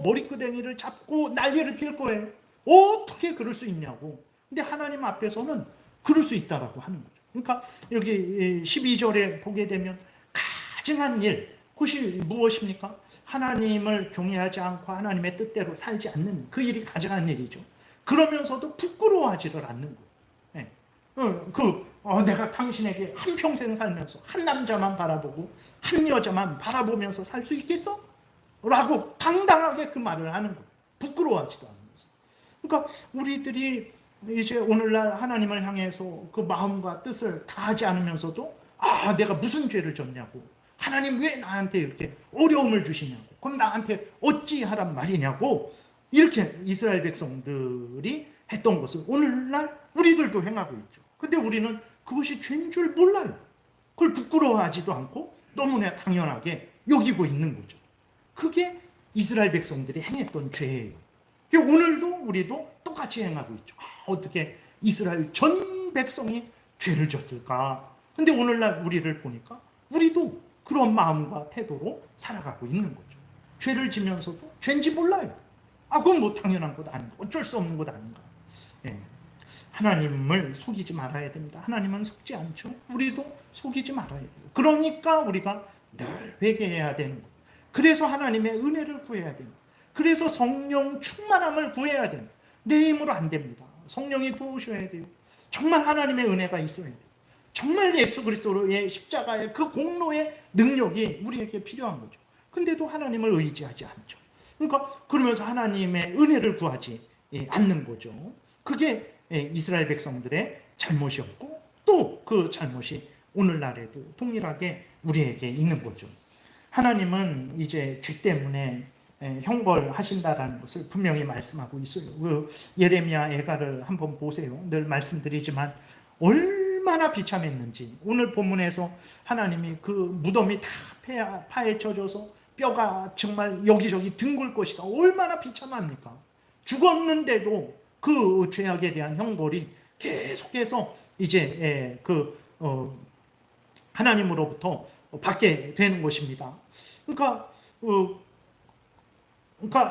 머리끄댕이를 잡고 난리를 필 거예요. 어떻게 그럴 수 있냐고. 근데 하나님 앞에서는 그럴 수 있다라고 하는 거죠. 그러니까 여기 12절에 보게 되면 가증한 일, 그것이 무엇입니까? 하나님을 경외하지 않고 하나님의 뜻대로 살지 않는 그 일이 가증한 일이죠. 그러면서도 부끄러워하지를 않는 거예요. 내가 당신에게 한평생 살면서 한 남자만 바라보고 한 여자만 바라보면서 살 수 있겠어? 라고 당당하게 그 말을 하는 거예요. 부끄러워하지도 않으면서. 그러니까 우리들이 이제 오늘날 하나님을 향해서 그 마음과 뜻을 다하지 않으면서도 내가 무슨 죄를 졌냐고, 하나님 왜 나한테 이렇게 어려움을 주시냐고, 그럼 나한테 어찌하란 말이냐고, 이렇게 이스라엘 백성들이 했던 것을 오늘날 우리들도 행하고 있죠. 근데 우리는 그것이 죄인 줄 몰라요. 그걸 부끄러워하지도 않고 너무나 당연하게 여기고 있는 거죠. 그게 이스라엘 백성들이 행했던 죄예요. 오늘도 우리도 똑같이 행하고 있죠. 어떻게 이스라엘 전 백성이 죄를 졌을까? 근데 오늘날 우리를 보니까 우리도 그런 마음과 태도로 살아가고 있는 거죠. 죄를 지면서도 죄인지 몰라요. 그건 당연한 것 아닌가, 어쩔 수 없는 것 아닌가. 하나님을 속이지 말아야 됩니다. 하나님은 속지 않죠. 우리도 속이지 말아야 돼요. 그러니까 우리가 늘 회개해야 되는 거예요. 그래서 하나님의 은혜를 구해야 됩니다. 그래서 성령 충만함을 구해야 됩니다. 내 힘으로 안 됩니다. 성령이 도우셔야 돼요. 정말 하나님의 은혜가 있어야 돼요. 정말 예수 그리스도의 십자가의 그 공로의 능력이 우리에게 필요한 거죠. 근데도 하나님을 의지하지 않죠. 그러니까 그러면서 하나님의 은혜를 구하지 않는 거죠. 그게 이스라엘 백성들의 잘못이었고, 또 그 잘못이 오늘날에도 동일하게 우리에게 있는 거죠. 하나님은 이제 죄 때문에 형벌하신다라는 것을 분명히 말씀하고 있어요. 그 예레미야 애가를 한번 보세요. 늘 말씀드리지만 얼마나 비참했는지. 오늘 본문에서 하나님이 그 무덤이 다 파헤쳐져서 뼈가 정말 여기저기 둥글 것이다. 얼마나 비참합니까? 죽었는데도 그 죄악에 대한 형벌이 계속해서 이제 하나님으로부터 받게 되는 것입니다. 그러니까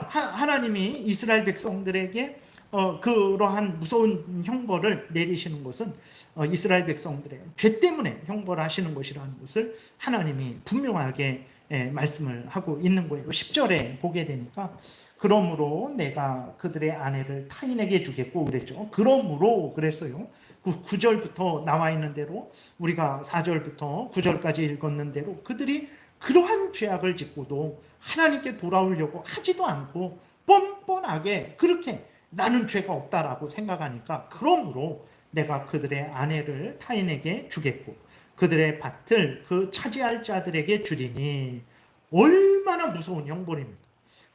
하나님이 이스라엘 백성들에게 그러한 무서운 형벌을 내리시는 것은 이스라엘 백성들의 죄 때문에 형벌하시는 것이라는 것을 하나님이 분명하게 말씀을 하고 있는 거예요. 10절에 보게 되니까, 그러므로 내가 그들의 아내를 타인에게 주겠고 그랬죠. 그러므로 그랬어요. 9절부터 나와 있는 대로, 우리가 4절부터 9절까지 읽었는 대로 그들이 그러한 죄악을 짓고도 하나님께 돌아오려고 하지도 않고 뻔뻔하게 그렇게 나는 죄가 없다라고 생각하니까, 그러므로 내가 그들의 아내를 타인에게 주겠고 그들의 밭을 그 차지할 자들에게 주리니. 얼마나 무서운 형벌입니까?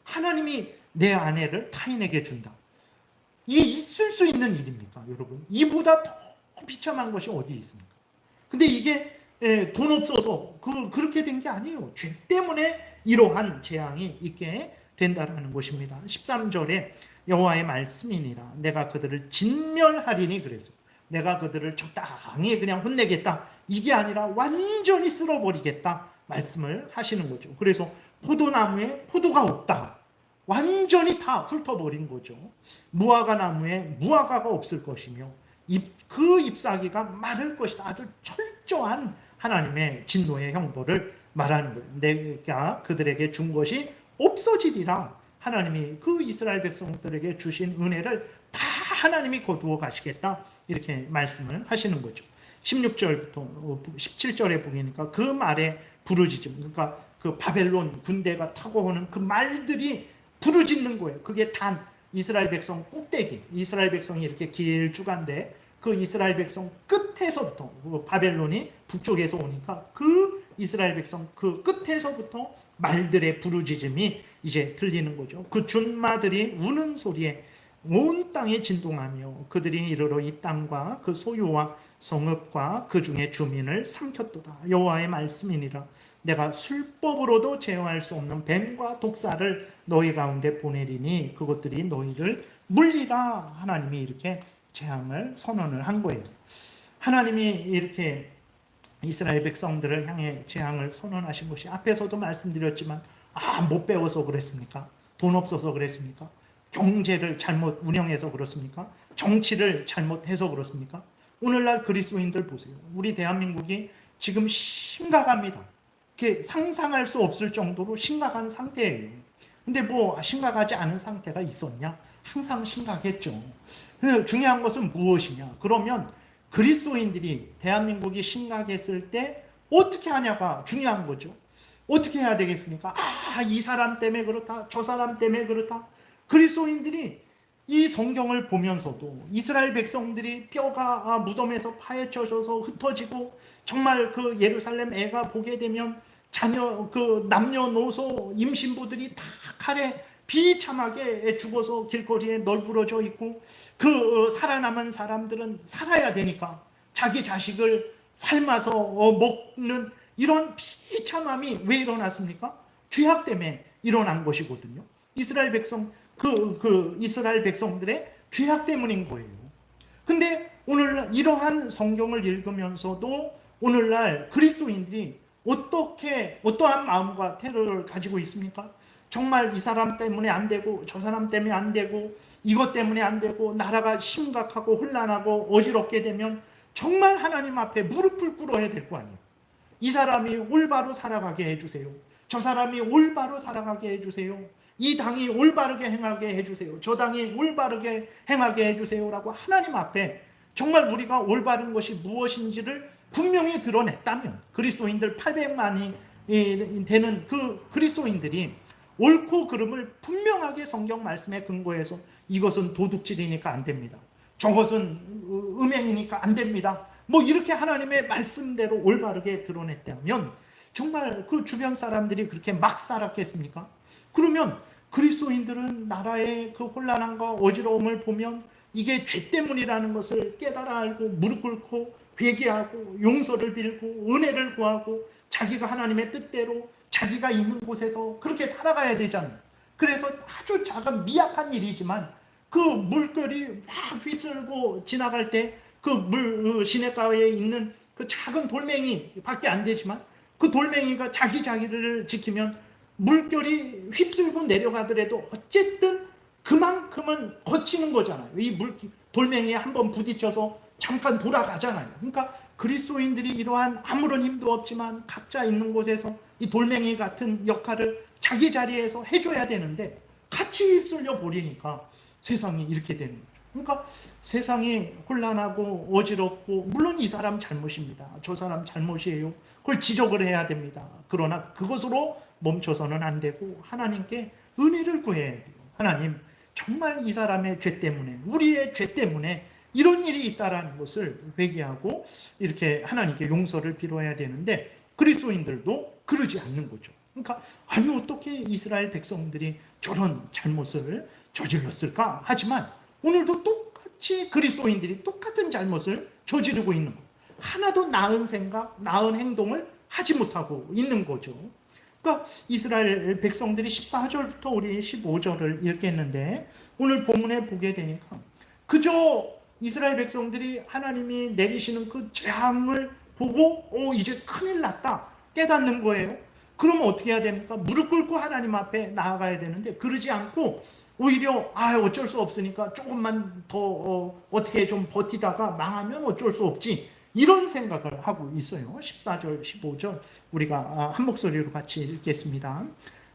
하나님이 내 아내를 타인에게 준다. 이게 있을 수 있는 일입니까, 여러분? 이보다 더 비참한 것이 어디 있습니까? 근데 이게 돈 없어서 그렇게 된 게 아니에요. 죄 때문에 이러한 재앙이 있게 된다라는 것입니다. 13절에 여호와의 말씀이니라. 내가 그들을 진멸하리니 그랬어요. 내가 그들을 적당히 그냥 혼내겠다. 이게 아니라 완전히 쓸어버리겠다 말씀을 하시는 거죠. 그래서 포도나무에 포도가 없다. 완전히 다 훑어버린 거죠. 무화과 나무에 무화과가 없을 것이며 그 잎사귀가 마를 것이다. 아주 철저한 하나님의 진노의 형벌을 말하는 거예요. 내가 그들에게 준 것이 없어지리라. 하나님이 그 이스라엘 백성들에게 주신 은혜를 다 하나님이 거두어 가시겠다. 이렇게 말씀을 하시는 거죠. 16절부터 17절에 보니까 그 말에 부르짖음, 그러니까 그 바벨론 군대가 타고 오는 그 말들이 부르짖는 거예요. 그게 단 이스라엘 백성 꼭대기, 이스라엘 백성이 이렇게 길쭉한데 그 이스라엘 백성 끝에서부터, 바벨론이 북쪽에서 오니까 그 이스라엘 백성 그 끝에서부터 말들의 부르짖음이 이제 들리는 거죠. 그 준마들이 우는 소리에 온 땅이 진동하며 그들이 이르러 이 땅과 그 소유와 성읍과 그 중에 주민을 삼켰도다. 여호와의 말씀이니라. 내가 술법으로도 제어할 수 없는 뱀과 독사를 너희 가운데 보내리니 그것들이 너희를 물리라. 하나님이 이렇게 재앙을 선언을 한 거예요. 하나님이 이렇게 이스라엘 백성들을 향해 재앙을 선언하신 것이 앞에서도 말씀드렸지만 못 배워서 그랬습니까? 돈 없어서 그랬습니까? 경제를 잘못 운영해서 그렇습니까? 정치를 잘못해서 그렇습니까? 오늘날 그리스도인들 보세요. 우리 대한민국이 지금 심각합니다. 상상할 수 없을 정도로 심각한 상태예요. 근데 심각하지 않은 상태가 있었냐? 항상 심각했죠. 중요한 것은 무엇이냐? 그러면 그리스도인들이 대한민국이 심각했을 때 어떻게 하냐가 중요한 거죠. 어떻게 해야 되겠습니까? 이 사람 때문에 그렇다, 저 사람 때문에 그렇다. 그리스도인들이 이 성경을 보면서도 이스라엘 백성들이 뼈가 무덤에서 파헤쳐져서 흩어지고 정말 그 예루살렘 애가 보게 되면 자녀 그 남녀노소 임신부들이 다 칼에 비참하게 죽어서 길거리에 널브러져 있고 그 살아남은 사람들은 살아야 되니까 자기 자식을 삶아서 먹는 이런 비참함이 왜 일어났습니까? 죄악 때문에 일어난 것이거든요. 이스라엘 백성 이스라엘 백성들의 죄악 때문인 거예요. 근데 오늘날 이러한 성경을 읽으면서도 오늘날 그리스도인들이 어떠한 마음과 태도를 가지고 있습니까? 정말 이 사람 때문에 안 되고 저 사람 때문에 안 되고 이것 때문에 안 되고 나라가 심각하고 혼란하고 어지럽게 되면 정말 하나님 앞에 무릎을 꿇어야 될 거 아니에요. 이 사람이 올바로 살아가게 해주세요. 저 사람이 올바로 살아가게 해주세요. 이 당이 올바르게 행하게 해주세요. 저 당이 올바르게 행하게 해주세요라고 하나님 앞에 정말 우리가 올바른 것이 무엇인지를 분명히 드러냈다면 그리스도인들 800만이 되는 그 그리스도인들이 옳고 그름을 분명하게 성경 말씀에 근거해서 이것은 도둑질이니까 안 됩니다. 저것은 음행이니까 안 됩니다. 이렇게 하나님의 말씀대로 올바르게 드러냈다면 정말 그 주변 사람들이 그렇게 막 살았겠습니까? 그러면 그리스도인들은 나라의 그 혼란함과 어지러움을 보면 이게 죄 때문이라는 것을 깨달아 알고 무릎 꿇고 회개하고 용서를 빌고 은혜를 구하고 자기가 하나님의 뜻대로 자기가 있는 곳에서 그렇게 살아가야 되잖아요. 그래서 아주 작은 미약한 일이지만 그 물결이 막 휩쓸고 지나갈 때 그 시냇가에 있는 그 작은 돌멩이 밖에 안 되지만 그 돌멩이가 자기를 지키면 물결이 휩쓸고 내려가더라도 어쨌든 그만큼은 거치는 거잖아요. 이 돌멩이에 한번 부딪혀서 잠깐 돌아가잖아요. 그러니까 그리스도인들이 이러한 아무런 힘도 없지만 각자 있는 곳에서 이 돌멩이 같은 역할을 자기 자리에서 해줘야 되는데 같이 휩쓸려 버리니까 세상이 이렇게 되는 거죠. 그러니까 세상이 혼란하고 어지럽고 물론 이 사람 잘못입니다. 저 사람 잘못이에요. 그걸 지적을 해야 됩니다. 그러나 그것으로 멈춰서는 안 되고 하나님께 은혜를 구해야 돼요. 하나님, 정말 이 사람의 죄 때문에, 우리의 죄 때문에 이런 일이 있다라는 것을 회개하고 이렇게 하나님께 용서를 빌어야 되는데 그리스도인들도 그러지 않는 거죠. 그러니까 어떻게 이스라엘 백성들이 저런 잘못을 저질렀을까? 하지만 오늘도 똑같이 그리스도인들이 똑같은 잘못을 저지르고 있는 거예요. 하나도 나은 생각, 나은 행동을 하지 못하고 있는 거죠. 그러니까 이스라엘 백성들이 14절부터 우리 15절을 읽겠는데 오늘 본문에 보게 되니까 그저 이스라엘 백성들이 하나님이 내리시는 그 재앙을 보고 이제 큰일 났다 깨닫는 거예요. 그러면 어떻게 해야 됩니까? 무릎 꿇고 하나님 앞에 나아가야 되는데 그러지 않고 오히려 어쩔 수 없으니까 조금만 더 어떻게 좀 버티다가 망하면 어쩔 수 없지, 이런 생각을 하고 있어요. 14절 15절 우리가 한 목소리로 같이 읽겠습니다.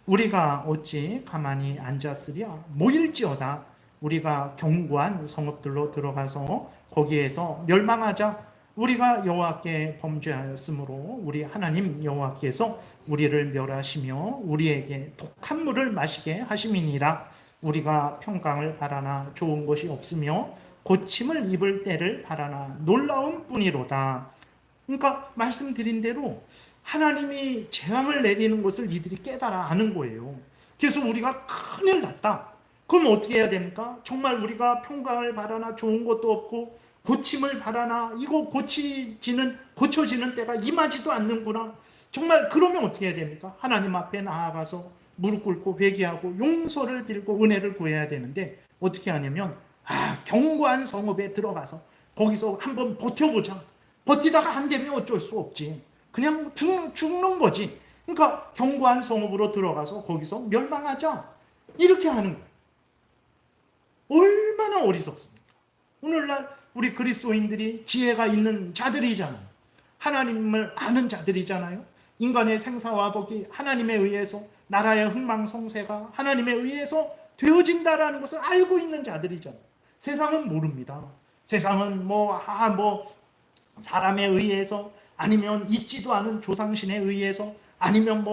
우리가 어찌 가만히 앉았으랴. 모일지어다 우리가 견고한 성읍들로 들어가서 거기에서 멸망하자. 우리가 여호와께 범죄하였으므로 우리 하나님 여호와께서 우리를 멸하시며 우리에게 독한 물을 마시게 하심이니라. 우리가 평강을 바라나 좋은 것이 없으며 고침을 입을 때를 바라나 놀라운 뿐이로다. 그러니까 말씀드린 대로 하나님이 재앙을 내리는 것을 이들이 깨달아 아는 거예요. 그래서 우리가 큰일 났다. 그럼 어떻게 해야 됩니까? 정말 우리가 평강을 바라나 좋은 것도 없고 고침을 바라나 이거 고쳐지는 때가 임하지도 않는구나. 정말 그러면 어떻게 해야 됩니까? 하나님 앞에 나아가서 무릎 꿇고 회개하고 용서를 빌고 은혜를 구해야 되는데 어떻게 하냐면 견고한 성읍에 들어가서 거기서 한번 버텨보자. 버티다가 안 되면 어쩔 수 없지. 그냥 죽는 거지. 그러니까 견고한 성읍으로 들어가서 거기서 멸망하자. 이렇게 하는 거예요. 얼마나 어리석습니까? 오늘날 우리 그리스도인들이 지혜가 있는 자들이잖아요. 하나님을 아는 자들이잖아요. 인간의 생사와 복이 하나님에 의해서, 나라의 흥망성쇠가 하나님에 의해서 되어진다라는 것을 알고 있는 자들이잖아요. 세상은 모릅니다. 세상은 사람에 의해서, 아니면 있지도 않은 조상신에 의해서, 아니면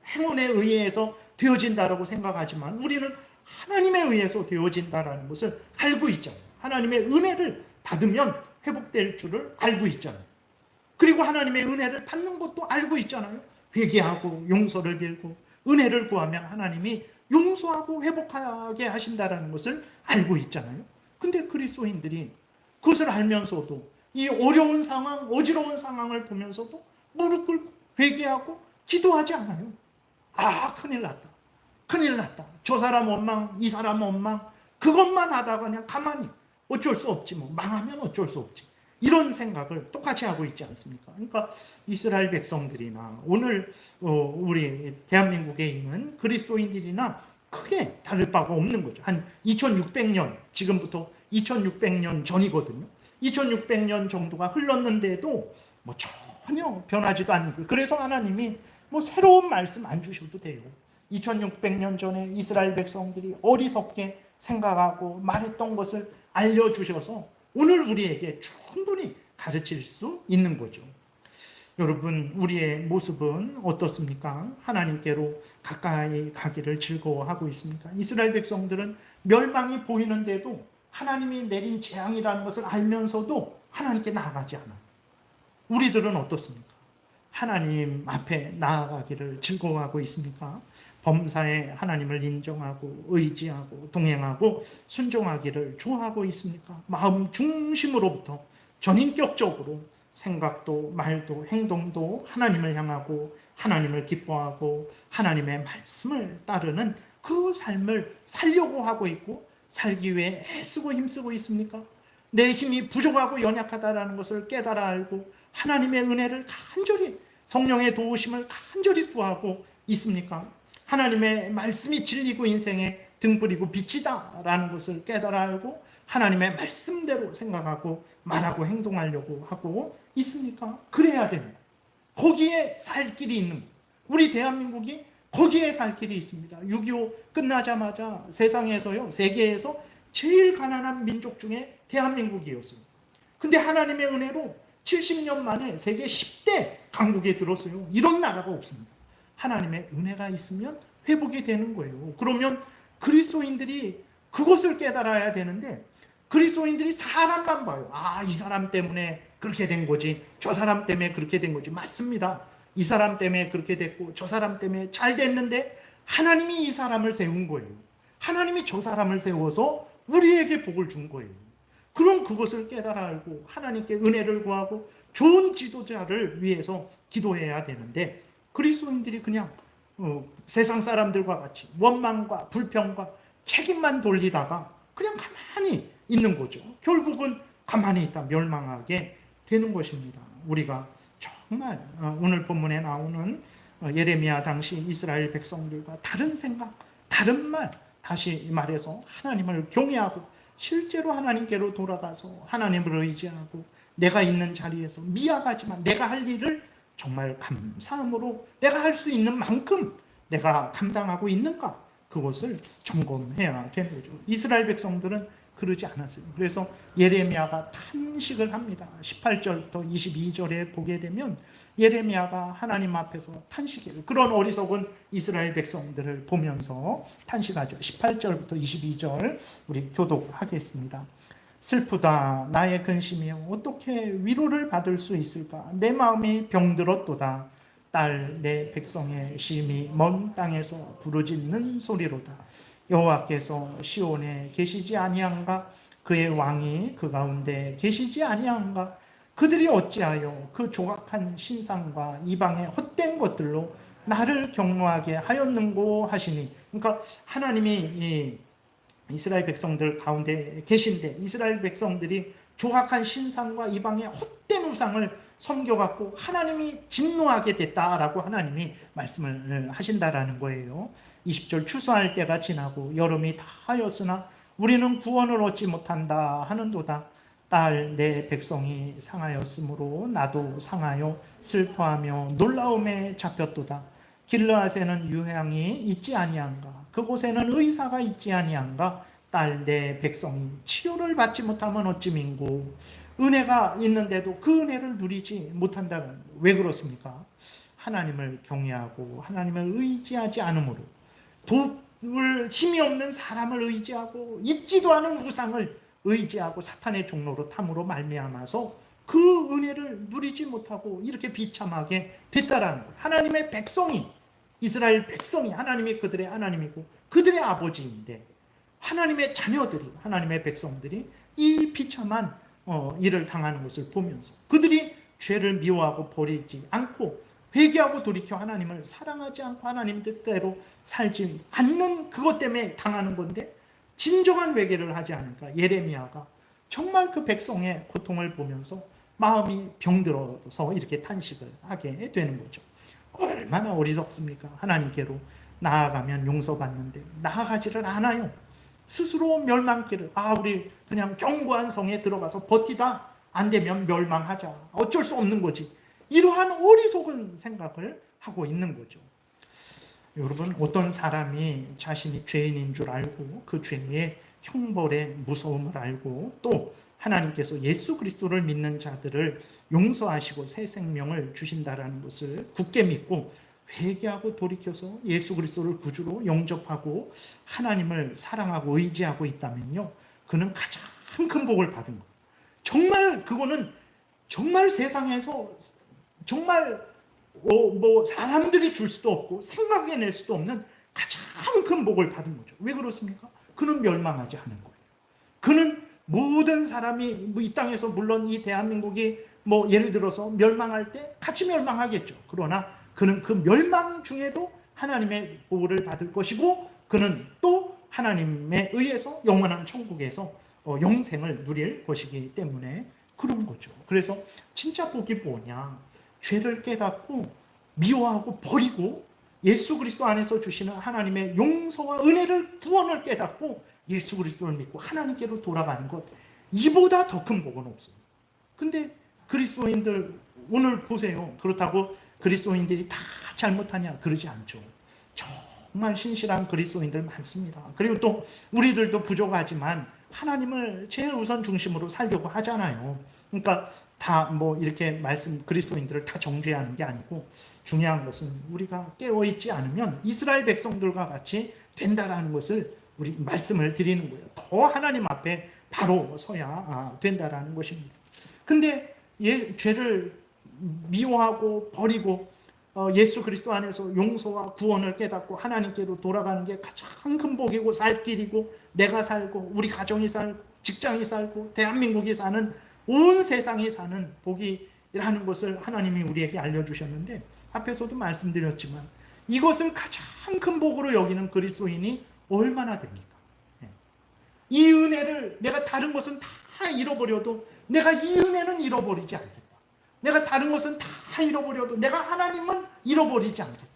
행운에 의해서 되어진다라고 생각하지만 우리는 하나님에 의해서 되어진다라는 것을 알고 있잖아요. 하나님의 은혜를 받으면 회복될 줄을 알고 있잖아요. 그리고 하나님의 은혜를 받는 것도 알고 있잖아요. 회개하고 용서를 빌고 은혜를 구하면 하나님이 용서하고 회복하게 하신다라는 것을 알고 있잖아요. 근데 그리스도인들이 그것을 알면서도 이 어려운 상황, 어지러운 상황을 보면서도 무릎 꿇고 회개하고 기도하지 않아요. 큰일 났다. 큰일 났다. 저 사람 원망, 이 사람 원망, 그것만 하다가 그냥 가만히 어쩔 수 없지, 망하면 어쩔 수 없지, 이런 생각을 똑같이 하고 있지 않습니까? 그러니까 이스라엘 백성들이나 오늘 우리 대한민국에 있는 그리스도인들이나 크게 다를 바가 없는 거죠. 한 2600년, 지금부터 2600년 전이거든요. 2600년 정도가 흘렀는데도 전혀 변하지도 않는 거예요. 그래서 하나님이 새로운 말씀 안 주셔도 돼요. 2600년 전에 이스라엘 백성들이 어리석게 생각하고 말했던 것을 알려주셔서 오늘 우리에게 충분히 가르칠 수 있는 거죠. 여러분, 우리의 모습은 어떻습니까? 하나님께로 가까이 가기를 즐거워하고 있습니까? 이스라엘 백성들은 멸망이 보이는데도 하나님이 내린 재앙이라는 것을 알면서도 하나님께 나아가지 않아요. 우리들은 어떻습니까? 하나님 앞에 나아가기를 즐거워하고 있습니까? 범사에 하나님을 인정하고 의지하고 동행하고 순종하기를 좋아하고 있습니까? 마음 중심으로부터 전인격적으로 생각도 말도 행동도 하나님을 향하고 하나님을 기뻐하고 하나님의 말씀을 따르는 그 삶을 살려고 하고 있고 살기 위해 애쓰고 힘쓰고 있습니까? 내 힘이 부족하고 연약하다는 것을 깨달아 알고 하나님의 은혜를 간절히, 성령의 도우심을 간절히 구하고 있습니까? 하나님의 말씀이 진리고 인생의 등불이고 빛이다라는 것을 깨달아 알고 하나님의 말씀대로 생각하고 말하고 행동하려고 하고 있습니까? 그래야 됩니다. 거기에 살 길이 있는 거예요. 우리 대한민국이 거기에 살 길이 있습니다. 6.25 끝나자마자 세상에서요, 세계에서 제일 가난한 민족 중에 대한민국이었어요. 근데 하나님의 은혜로 70년 만에 세계 10대 강국에 들었어요. 이런 나라가 없습니다. 하나님의 은혜가 있으면 회복이 되는 거예요. 그러면 그리스도인들이 그것을 깨달아야 되는데 그리스도인들이 사람만 봐요. 이 사람 때문에 그렇게 된 거지, 저 사람 때문에 그렇게 된 거지. 맞습니다. 이 사람 때문에 그렇게 됐고 저 사람 때문에 잘 됐는데 하나님이 이 사람을 세운 거예요. 하나님이 저 사람을 세워서 우리에게 복을 준 거예요. 그럼 그것을 깨달아 알고 하나님께 은혜를 구하고 좋은 지도자를 위해서 기도해야 되는데 그리스도인들이 그냥 세상 사람들과 같이 원망과 불평과 책임만 돌리다가 그냥 가만히 있는 거죠. 결국은 가만히 있다 멸망하게 되는 것입니다. 우리가 정말 오늘 본문에 나오는 예레미야 당시 이스라엘 백성들과 다른 생각, 다른 말, 다시 말해서 하나님을 경외하고 실제로 하나님께로 돌아가서 하나님을 의지하고 내가 있는 자리에서 미약하지만 내가 할 일을 정말 감사함으로 내가 할 수 있는 만큼 내가 감당하고 있는가, 그것을 점검해야 되는 거죠. 이스라엘 백성들은 그러지 않았어요. 그래서 예레미야가 탄식을 합니다. 18절부터 22절에 보게 되면 예레미야가 하나님 앞에서 탄식해요. 그런 어리석은 이스라엘 백성들을 보면서 탄식하죠. 18절부터 22절 우리 교독하겠습니다. 슬프다 나의 근심이여, 어떻게 위로를 받을 수 있을까? 내 마음이 병들었도다. 딸 내 백성의 심히 먼 땅에서 부르짖는 소리로다. 여호와께서 시온에 계시지 아니한가? 그의 왕이 그 가운데 계시지 아니한가? 그들이 어찌하여 그 조각한 신상과 이방의 헛된 것들로 나를 경노하게 하였는고 하시니. 그러니까 하나님이 이 이스라엘 백성들 가운데 계신데 이스라엘 백성들이 조각한 신상과 이방의 헛된 우상을 섬겨갖고 하나님이 진노하게 됐다라고 하나님이 말씀을 하신다라는 거예요. 20절 추수할 때가 지나고 여름이 다 하였으나 우리는 구원을 얻지 못한다 하는도다. 딸 내 백성이 상하였으므로 나도 상하여 슬퍼하며 놀라움에 잡혔도다. 길르앗에는 유향이 있지 아니한가? 그곳에는 의사가 있지 아니한가? 딸 내 백성이 치료를 받지 못하면 어찌 민고. 은혜가 있는데도 그 은혜를 누리지 못한다는 거예요. 왜 그렇습니까? 하나님을 경외하고 하나님을 의지하지 않으므로, 도울 힘이 없는 사람을 의지하고 있지도 않은 우상을 의지하고 사탄의 종로로 탐으로 말미암아서 그 은혜를 누리지 못하고 이렇게 비참하게 됐다라는 거예요. 하나님의 백성이, 이스라엘 백성이 하나님이 그들의 하나님이고 그들의 아버지인데 하나님의 자녀들이, 하나님의 백성들이 이 비참한 일을 당하는 것을 보면서 그들이 죄를 미워하고 버리지 않고 회개하고 돌이켜 하나님을 사랑하지 않고 하나님 뜻대로 살지 않는 그것 때문에 당하는 건데, 진정한 회개를 하지 않으니까 예레미야가 정말 그 백성의 고통을 보면서 마음이 병들어서 이렇게 탄식을 하게 되는 거죠. 얼마나 어리석습니까? 하나님께로 나아가면 용서받는데 나아가지를 않아요. 스스로 멸망길을, 우리 그냥 견고한 성에 들어가서 버티다 안 되면 멸망하자, 어쩔 수 없는 거지, 이러한 어리석은 생각을 하고 있는 거죠. 여러분, 어떤 사람이 자신이 죄인인 줄 알고 그 죄의 형벌의 무서움을 알고 또 하나님께서 예수 그리스도를 믿는 자들을 용서하시고 새 생명을 주신다라는 것을 굳게 믿고 회개하고 돌이켜서 예수 그리스도를 구주로 영접하고 하나님을 사랑하고 의지하고 있다면요, 그는 가장 큰 복을 받은 거예요. 정말 그거는 정말 세상에서 정말 사람들이 줄 수도 없고 생각해낼 수도 없는 가장 큰 복을 받은 거죠. 왜 그렇습니까? 그는 멸망하지 않은 거예요. 그는 모든 사람이 이 땅에서, 물론 이 대한민국이 예를 들어서 멸망할 때 같이 멸망하겠죠. 그러나 그는 그 멸망 중에도 하나님의 보호를 받을 것이고 그는 또 하나님에 의해서 영원한 천국에서 영생을 누릴 것이기 때문에 그런 거죠. 그래서 진짜 복이 뭐냐? 죄를 깨닫고 미워하고 버리고 예수 그리스도 안에서 주시는 하나님의 용서와 은혜를, 구원을 깨닫고 예수 그리스도를 믿고 하나님께로 돌아가는 것, 이보다 더 큰 복은 없습니다. 근데 그리스도인들 오늘 보세요. 그렇다고 그리스도인들이 다 잘못하냐? 그러지 않죠. 정말 신실한 그리스도인들 많습니다. 그리고 또 우리들도 부족하지만 하나님을 제일 우선 중심으로 살려고 하잖아요. 그러니까 다 이렇게 그리스도인들을 다 정죄하는 게 아니고, 중요한 것은 우리가 깨어있지 않으면 이스라엘 백성들과 같이 된다라는 것을 우리 말씀을 드리는 거예요. 더 하나님 앞에 바로 서야 된다라는 것입니다. 근데 죄를 미워하고 버리고 예수 그리스도 안에서 용서와 구원을 깨닫고 하나님께로 돌아가는 게 가장 큰 복이고 살 길이고, 내가 살고 우리 가정이 살고 직장이 살고 대한민국이 사는, 온 세상이 사는 복이라는 것을 하나님이 우리에게 알려주셨는데, 앞에서도 말씀드렸지만 이것을 가장 큰 복으로 여기는 그리스도인이 얼마나 됩니까? 이 은혜를 내가 다른 것은 다 잃어버려도 내가 이 은혜는 잃어버리지 않겠다. 내가 다른 것은 다 잃어버려도 내가 하나님은 잃어버리지 않겠다.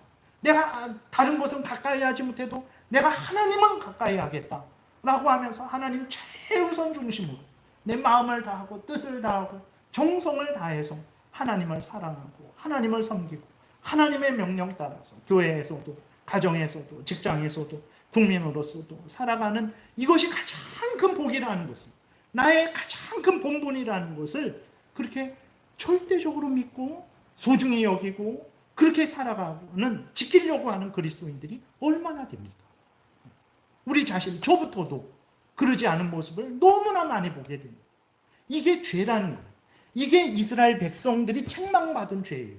내가 다른 것은 가까이 하지 못해도 내가 하나님은 가까이 하겠다 라고 하면서 하나님 최우선 중심으로 내 마음을 다하고 뜻을 다하고 정성을 다해서 하나님을 사랑하고 하나님을 섬기고 하나님의 명령 따라서 교회에서도 가정에서도 직장에서도 국민으로서도 살아가는, 이것이 가장 큰 복이라는 것을, 나의 가장 큰 본분이라는 것을 그렇게 절대적으로 믿고 소중히 여기고 그렇게 살아가고는 지키려고 하는 그리스도인들이 얼마나 됩니까? 우리 자신, 저부터도 그러지 않은 모습을 너무나 많이 보게 됩니다. 이게 죄라는 거예요. 이게 이스라엘 백성들이 책망받은 죄예요.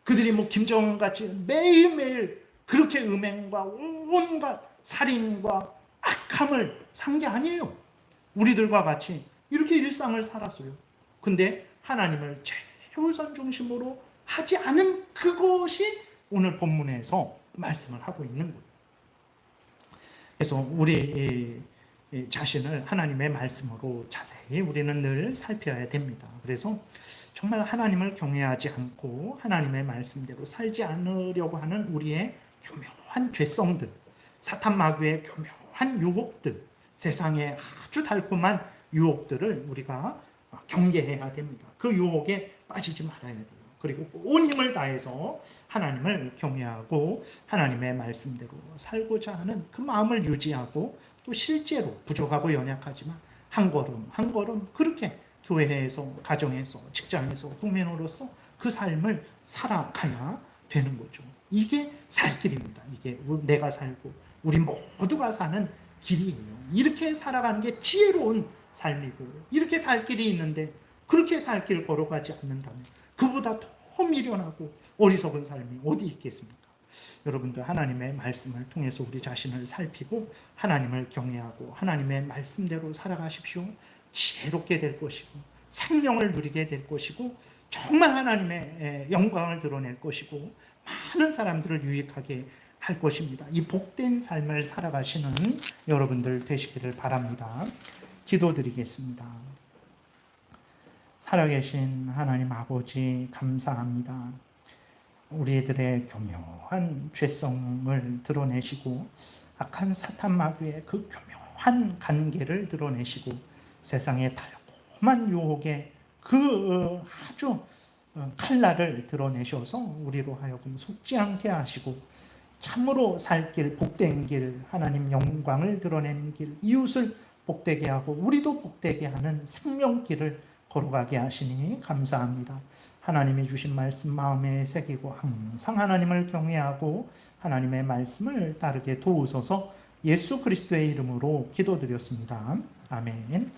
그들이 뭐 김정은같이 매일매일 그렇게 음행과 온갖 살인과 악함을 산 게 아니에요. 우리들과 같이 이렇게 일상을 살았어요. 근데 하나님을 최우선 중심으로 하지 않은 그것이 오늘 본문에서 말씀을 하고 있는 거예요. 그래서 우리 자신을 하나님의 말씀으로 자세히 우리는 늘 살펴야 됩니다. 그래서 정말 하나님을 경외하지 않고 하나님의 말씀대로 살지 않으려고 하는 우리의 교묘한 죄성들, 사탄 마귀의 교묘한 유혹들, 세상의 아주 달콤한 유혹들을 우리가 경계해야 됩니다. 그 유혹에 빠지지 말아야 돼요. 그리고 온 힘을 다해서 하나님을 경외하고 하나님의 말씀대로 살고자 하는 그 마음을 유지하고, 또 실제로 부족하고 연약하지만 한 걸음 한 걸음 그렇게 교회에서, 가정에서, 직장에서, 국민으로서 그 삶을 살아가야 되는 거죠. 이게 살 길입니다. 이게 내가 살고 우리 모두가 사는 길이에요. 이렇게 살아가는 게 지혜로운 삶이고, 이렇게 살 길이 있는데 그렇게 살 길 걸어가지 않는다면 그보다 더 미련하고 어리석은 삶이 어디 있겠습니까? 여러분들, 하나님의 말씀을 통해서 우리 자신을 살피고 하나님을 경외하고 하나님의 말씀대로 살아가십시오. 지혜롭게 될 것이고 생명을 누리게 될 것이고 정말 하나님의 영광을 드러낼 것이고 많은 사람들을 유익하게 할 것입니다. 이 복된 삶을 살아가시는 여러분들 되시기를 바랍니다. 기도드리겠습니다. 살아계신 하나님 아버지, 감사합니다. 우리들의 교묘한 죄성을 드러내시고 악한 사탄 마귀의 그 교묘한 관계를 드러내시고 세상의 달콤한 유혹에 그 아주 칼날을 드러내셔서 우리로 하여금 속지 않게 하시고 참으로 살 길, 복된 길, 하나님 영광을 드러내는 길, 이웃을 복되게 하고 우리도 복되게 하는 생명길을 걸어가게 하시니 감사합니다. 하나님이 주신 말씀 마음에 새기고 항상 하나님을 경외하고 하나님의 말씀을 따르게 도우소서. 예수 그리스도의 이름으로 기도드렸습니다. 아멘.